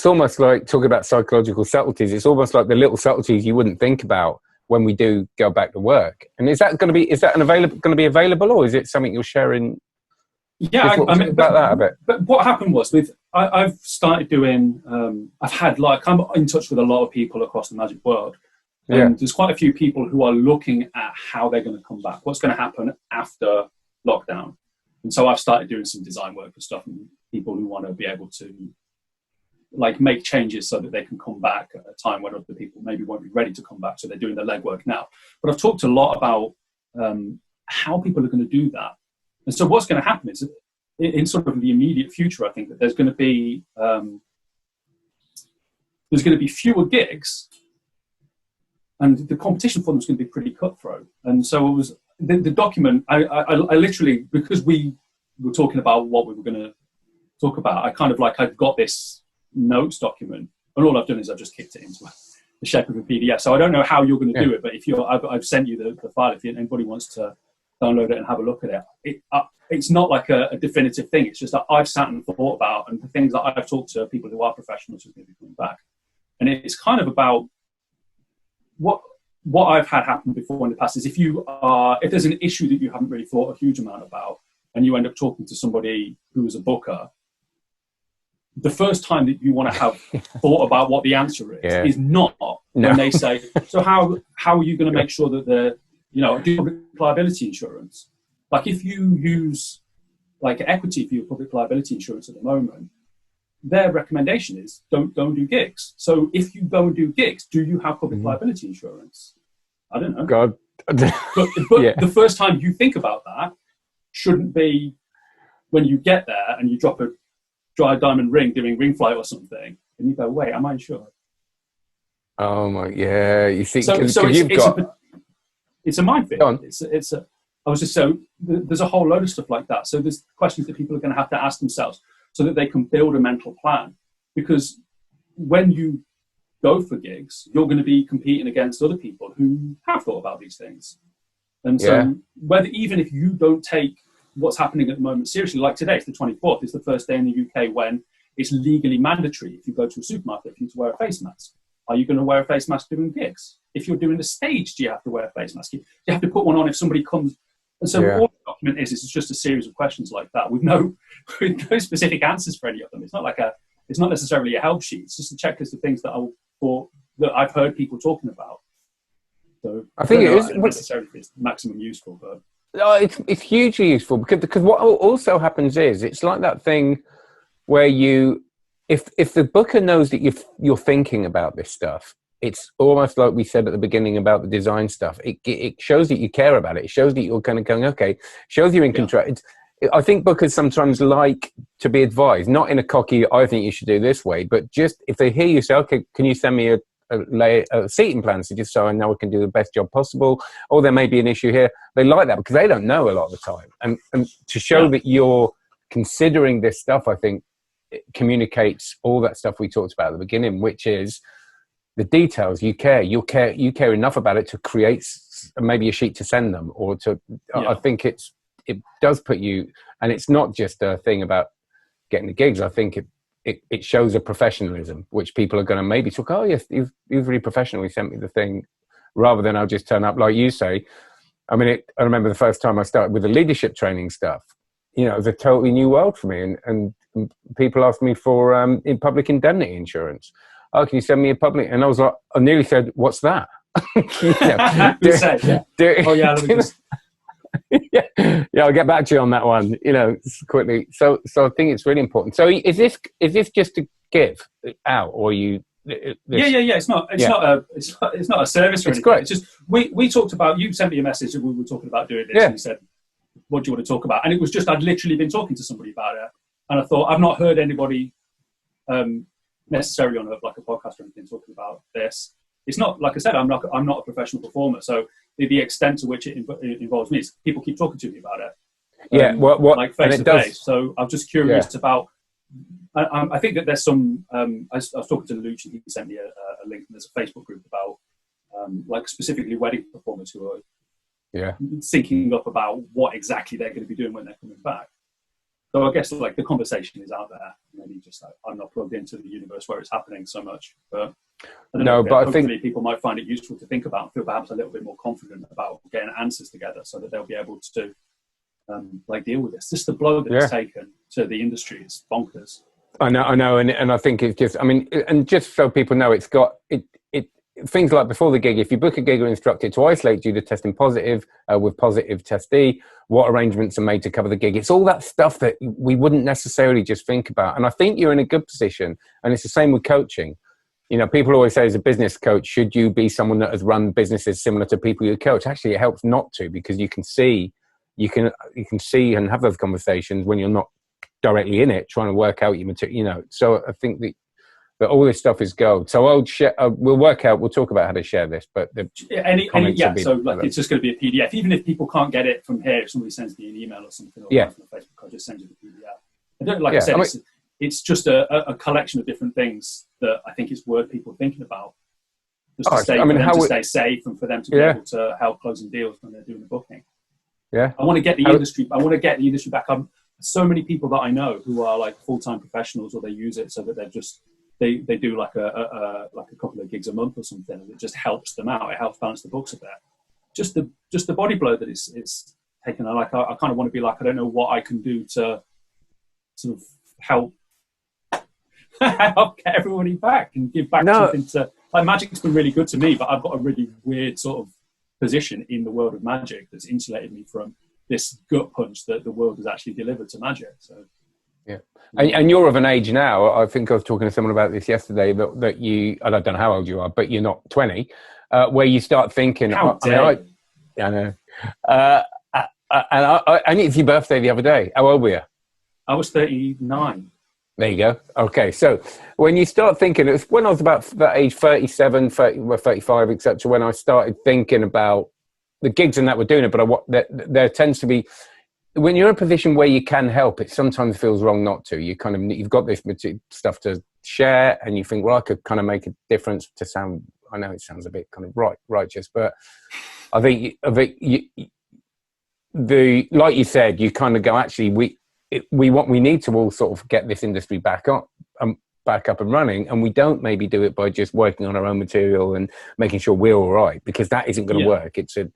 almost like talking about psychological subtleties. It's almost like the little subtleties you wouldn't think about when we do go back to work. And is that going to be available, or is it something you're sharing? Yeah, I mean, about that a bit. But what happened was I've started doing. I'm in touch with a lot of people across the magic world, and there's quite a few people who are looking at how they're going to come back, what's going to happen after lockdown. And so I've started doing some design work and stuff, and people who want to be able to like make changes so that they can come back at a time when other people maybe won't be ready to come back. So they're doing the legwork now. But I've talked a lot about how people are going to do that. And so what's going to happen is in sort of the immediate future, I think that there's going to be fewer gigs, and the competition for them is going to be pretty cutthroat. And so it was the document. I literally, because we were talking about what we were going to talk about, I've got this notes document, and all I've done is I've just kicked it into the shape of a PDF. So I don't know how you're going to do it, but I've sent you the file. If anybody wants to download it and have a look at it, it's not like a definitive thing. It's just that I've sat and thought about, and the things that I've talked to people who are professionals who are going to be coming back, and it's kind of about what I've had happen before in the past is if there's an issue that you haven't really thought a huge amount about, and you end up talking to somebody who is a booker, the first time that you want to have thought about what the answer is not when they say, so how are you going to make sure that do public liability insurance? Like if you use like equity for your public liability insurance at the moment, their recommendation is don't do gigs. So if you go and do gigs, do you have public liability insurance? I don't know. God. but the first time you think about that shouldn't be when you get there and you drop a dry diamond ring doing ring flight or something, and you go, wait, am I insured? Oh my, yeah. You see, it's a minefield. There's a whole load of stuff like that. So there's questions that people are going to have to ask themselves so that they can build a mental plan. Because when you go for gigs, you're going to be competing against other people who have thought about these things. And so even if you don't take what's happening at the moment seriously, like today, it's the 24th, it's the first day in the UK when it's legally mandatory if you go to a supermarket for you to wear a face mask. Are you going to wear a face mask doing gigs? If you're doing a stage, do you have to wear a face mask? You have to put one on if somebody comes. And so all the document is just a series of questions like that with no specific answers for any of them. It's not necessarily a help sheet. It's just a checklist of things that I've heard people talking about. So I think it is necessarily it's maximum useful, but it's hugely useful because what also happens is it's like that thing where if the booker knows that you're thinking about this stuff, it's almost like we said at the beginning about the design stuff. It shows that you care about it. It shows that you're kind of going, okay, shows you're in control. I think bookers sometimes like to be advised, not in a cocky, I think you should do this way, but just if they hear you say, okay, can you send me a seating plan just so I know I can do the best job possible, or there may be an issue here. They like that because they don't know a lot of the time. And to show that you're considering this stuff, I think it communicates all that stuff we talked about at the beginning, which is the details. You care enough about it to create maybe a sheet to send them, or to. I think it does put you, and it's not just a thing about getting the gigs. I think it shows a professionalism, which people are going to maybe talk. Oh yes, you've really professionally sent me the thing, rather than I'll just turn up like you say. I mean, I remember the first time I started with the leadership training stuff. It was a totally new world for me, and people asked me for in public indemnity insurance. Oh, can you send me a public? And I was like, I nearly said, "What's that?" I'll get back to you on that one. Quickly. So I think it's really important. So is this just to give out, or you? It's not a service or anything. Great. It's just we talked about. You sent me a message and we were talking about doing this, and you said, "What do you want to talk about?" And it was just I'd literally been talking to somebody about it, and I thought I've not heard anybody necessarily on a podcast or anything talking about this. It's not, like I said, I'm not a professional performer, so the extent to which it involves me is people keep talking to me about it. Like face to face. So I'm just curious about. I think that there's some. I was talking to Luch, and he sent me a link. And there's a Facebook group about specifically wedding performers who are thinking up about what exactly they're going to be doing when they're coming back. So I guess like the conversation is out there. Maybe just like I'm not plugged into the universe where it's happening so much. But I don't know. But hopefully people might find it useful to think about and feel perhaps a little bit more confident about getting answers together so that they'll be able to like deal with this. Just the blow that it's taken to the industry is bonkers. I know, and I think it's just, I mean, and just so people know, it's got things like before the gig, if you book a gig or instruct it to isolate due to testing positive with positive testee, what arrangements are made to cover the gig. It's all that stuff that we wouldn't necessarily just think about. And I think you're in a good position, and it's the same with coaching. You know, people always say as a business coach, should you be someone that has run businesses similar to people you coach? Actually, it helps not to, because you can see and have those conversations when you're not directly in it, trying to work out your material, you know. So I think that all this stuff is gold. So we'll talk about how to share this, but so like it's just going to be a PDF. Even if people can't get it from here, if somebody sends me an email or something, or from Facebook, I'll just send you the PDF. I don't, like I said, it's just a collection of different things that I think is worth people thinking about. Just to stay safe and for them to be able to help closing deals when they're doing the booking. Yeah. I want to get the industry back. So many people that I know who are like full-time professionals, or they use it so that they're just they do like a couple of gigs a month or something, and it just helps them out. It helps balance the books a bit. Just the body blow that it's taken. I kind of want to be like, I don't know what I can do to sort of help get everybody back and give back something to, like, magic's been really good to me, but I've got a really weird sort of position in the world of magic that's insulated me from this gut punch that the world has actually delivered to magic. So and you're of an age now, I think I was talking to someone about this yesterday, that you, I don't know how old you are, but you're not 20, where you start thinking, I know. And it's your birthday the other day. How old were you? I was 39. There you go. Okay, so when you start thinking, it was when I was about that age, 37, 35, etc., when I started thinking about the gigs and that we're doing it, but there tends to be, when you're in a position where you can help, it sometimes feels wrong not to. You've got this stuff to share, and you think, well, I could kind of make a difference to sound, I know it sounds a bit kind of righteous, but I think like you said, you kind of go, actually, we need to all sort of get this industry back up and running, and we don't maybe do it by just working on our own material and making sure we're all right, because that isn't going to work. It's a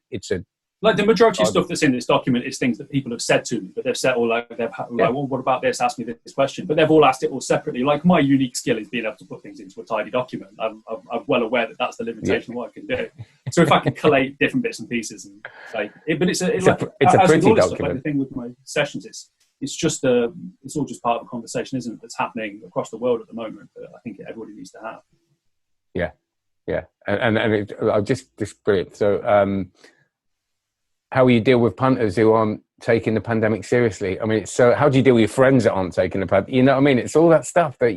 like the majority of stuff that's in this document is things that people have said to me, but they've said, well, what about this? Ask me this question. But they've all asked it all separately. Like, my unique skill is being able to put things into a tidy document. I'm well aware that that's the limitation of what I can do. So if I can collate different bits and pieces, and it's a pretty document. Like the thing with my sessions, it's all just part of a conversation, isn't it, that's happening across the world at the moment that I think everybody needs to have. Yeah. And I'll just brilliant. So, how you deal with punters who aren't taking the pandemic seriously? I mean, so how do you deal with your friends that aren't taking the pandemic? You know what I mean? It's all that stuff that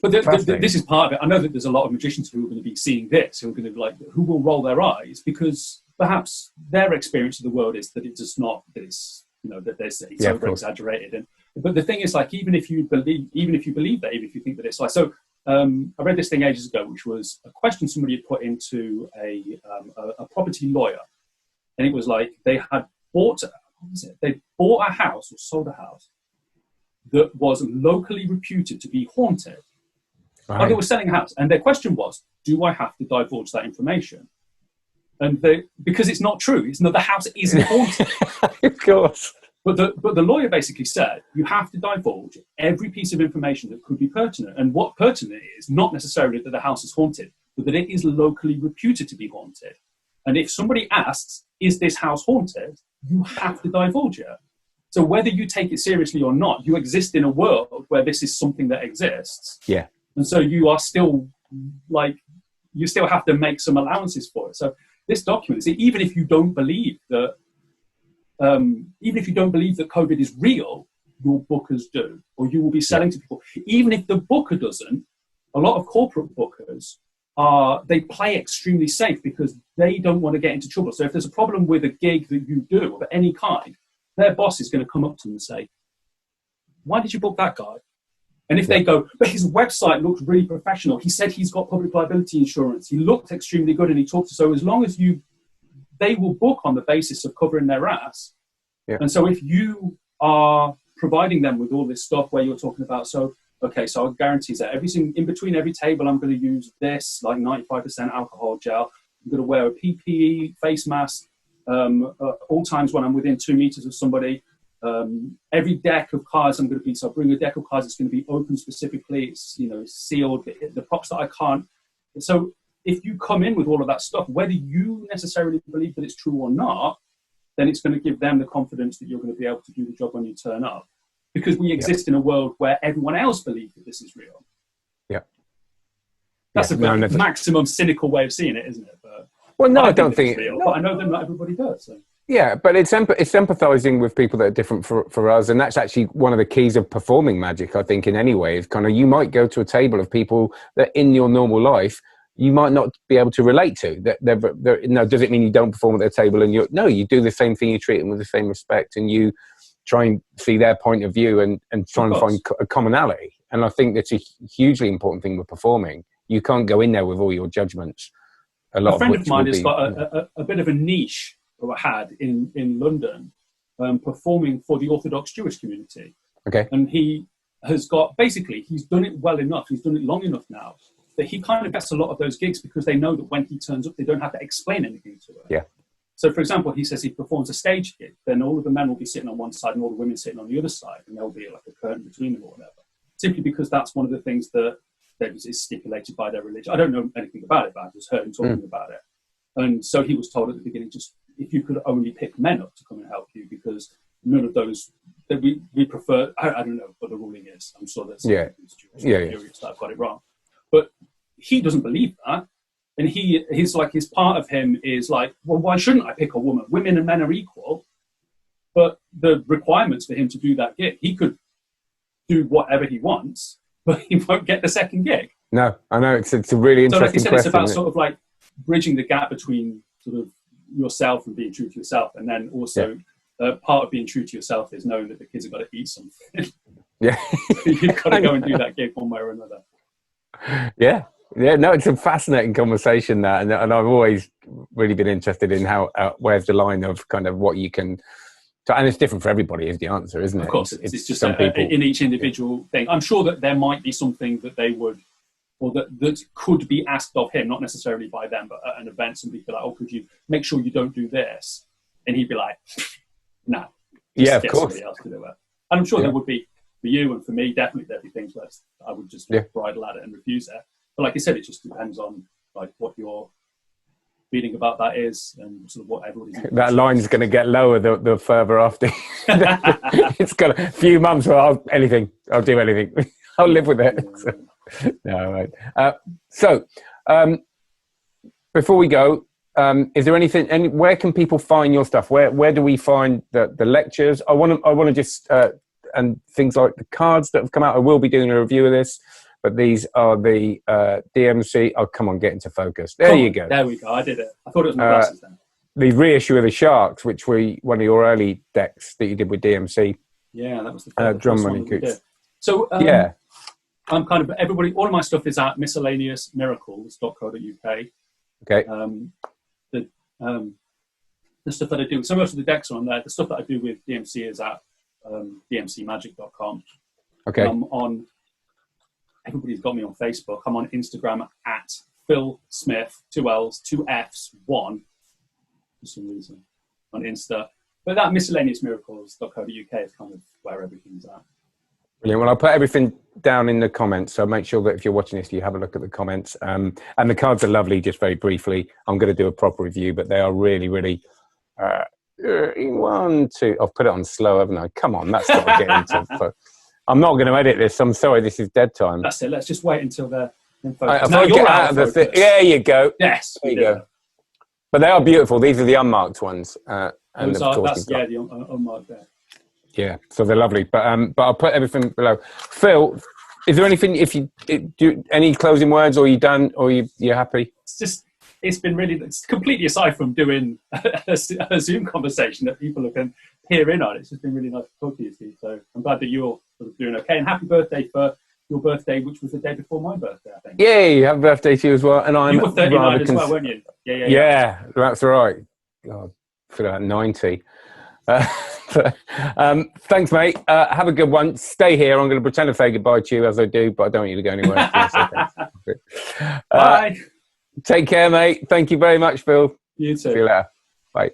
But this is part of it. I know that there's a lot of magicians who are going to be seeing this, who are going to be like, who will roll their eyes, because perhaps their experience of the world is that it's just not this, you know, that it's over exaggerated. But the thing is, like, even if you believe that, even if you think that it's like, so I read this thing ages ago, which was a question somebody had put into a property lawyer. And it was like they had bought a house or sold a house that was locally reputed to be haunted. Right. Or they were selling a house, and their question was, do I have to divulge that information? And because it's not true, the house isn't haunted. Of course. But the lawyer basically said, you have to divulge every piece of information that could be pertinent. And what pertinent is, not necessarily that the house is haunted, but that it is locally reputed to be haunted. And if somebody asks, is this house haunted? You have to divulge it. So whether you take it seriously or not, you exist in a world where this is something that exists. Yeah. And so you are still, like, you still have to make some allowances for it. So this document, even if you don't believe that, COVID is real, your bookers do, or you will be selling to people. Even if the booker doesn't, a lot of corporate bookers they play extremely safe because they don't want to get into trouble. So if there's a problem with a gig that you do of any kind, their boss is going to come up to them and say, why did you book that guy? And if they go, but his website looks really professional. He said he's got public liability insurance. He looked extremely good and he talked to, so as long as they will book on the basis of covering their ass. Yeah. And so if you are providing them with all this stuff where you're talking about, so our guarantees that everything in between every table, I'm going to use this, like 95% alcohol gel. I'm going to wear a PPE face mask all times when I'm within 2 meters of somebody. Every deck of cards I'm going to be, so I'll bring a deck of cards that's going to be open specifically. It's, sealed, the props that I can't. So if you come in with all of that stuff, whether you necessarily believe that it's true or not, then it's going to give them the confidence that you're going to be able to do the job when you turn up. Because we exist in a world where everyone else believes that this is real. Yeah. That's maximum cynical way of seeing it, isn't it? But, I don't think it's real, but I know that not everybody does. So. Yeah, but it's empathizing with people that are different for us. And that's actually one of the keys of performing magic, I think, in any way. Is kind of, you might go to a table of people that in your normal life, you might not be able to relate to. No, does it mean you don't perform at their table? And you do the same thing, you treat them with the same respect, and you try and see their point of view and try and find a commonality. And I think that's a hugely important thing with performing. You can't go in there with all your judgments. A friend of mine has got a bit of a niche, or had in London, performing for the Orthodox Jewish community. Okay. And he has got, basically, he's done it well enough, he's done it long enough now, that he kind of gets a lot of those gigs because they know that when he turns up, they don't have to explain anything to him. Yeah. So, for example, he says he performs a stage gig, then all of the men will be sitting on one side and all the women sitting on the other side, and there'll be like a curtain between them or whatever. Simply because that's one of the things that is stipulated by their religion. I don't know anything about it, but I just heard him talking about it. And so he was told at the beginning, just if you could only pick men up to come and help you, because none of those that we prefer. I don't know what the ruling is. I'm sure that's Jewish that I've got it wrong, but he doesn't believe that. And he's like, his part of him is like, well, why shouldn't I pick a woman? Women and men are equal. But the requirements for him to do that gig, he could do whatever he wants, but he won't get the second gig. No, I know. It's a really interesting question. So like you said, it's about sort of like bridging the gap between sort of yourself and being true to yourself. And then also part of being true to yourself is knowing that the kids have got to eat something. Yeah. You've got to go and do that gig one way or another. Yeah. Yeah, no, it's a fascinating conversation, that, and I've always really been interested in how where's the line of kind of what you can, and it's different for everybody is the answer, isn't it? Of course, it's just some people, in each individual thing. I'm sure that there might be something that they would, or that could be asked of him, not necessarily by them, but at an event, somebody be like, oh, could you make sure you don't do this? And he'd be like, no. Yeah, of course. Somebody else to do it. And I'm sure there would be, for you and for me, definitely there'd be things where I would just bridle at it and refuse it. But like I said, it just depends on like what your feeling about that is, and sort of what everybody's. That line's going to get lower the further after. It's got a few months where I'll do anything. I'll live with it. No, right. So before we go, is there anything? Where can people find your stuff? Where do we find the lectures? I want to just and things like the cards that have come out. I will be doing a review of this. But these are the DMC. Oh, come on, get into focus. There you go. There we go. I did it. I thought it was my glasses then. The reissue of the Sharks, which were one of your early decks that you did with DMC. Yeah, that was the drum money coots. So I'm kind of everybody. All of my stuff is at miscellaneousmiracles.co.uk. Okay. The stuff that I do. So most of the decks are on there. The stuff that I do with DMC is at dmcmagic.com. Okay. I'm on. Everybody's got me on Facebook. I'm on Instagram at Phill Smith, 2 L's, 2 F's, 1, for some reason, on Insta. But that miscellaneousmiracles.co.uk is kind of where everything's at. Brilliant. Well, I'll put everything down in the comments, so make sure that if you're watching this, you have a look at the comments. And the cards are lovely, just very briefly. I'm going to do a proper review, but they are really, really... 1, 2... I've put it on slow, haven't I? Come on, that's got to get into... I'm not going to edit this. I'm sorry, this is dead time. That's it. Let's just wait until they're in focus. Now you're out of the thing. There you go. Yes. There you go. But they are beautiful. These are the unmarked ones. And the unmarked there. Yeah, so they're lovely. But I'll put everything below. Phill, is there anything, if you do any closing words, or you done, or you're happy? It's been really, it's completely aside from doing a Zoom conversation that people can hear in on. It's just been really nice to talk to you, Steve. So I'm glad that you're sort of doing okay. And happy birthday for your birthday, which was the day before my birthday, I think. Yay, happy birthday to you as well. And you were 39 as well, weren't you? Yeah, that's right. God, I feel like 90. Thanks, mate. Have a good one. Stay here. I'm going to pretend to say goodbye to you as I do, but I don't want you to go anywhere. Bye. Take care, mate. Thank you very much, Phil. You too. See you later. Bye.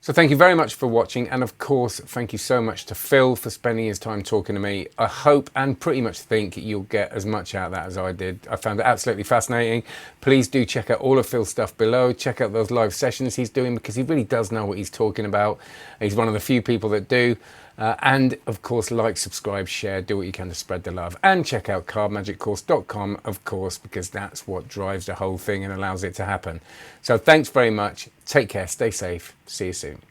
So thank you very much for watching, and of course thank you so much to Phil for spending his time talking to me. I hope and pretty much think you'll get as much out of that as I did. I found it absolutely fascinating. Please do check out all of Phil's stuff below. Check out those live sessions he's doing, because he really does know what he's talking about. He's one of the few people that do. And of course, like, subscribe, share, do what you can to spread the love, and check out cardmagiccourse.com, of course, because that's what drives the whole thing and allows it to happen. So thanks very much. Take care. Stay safe. See you soon.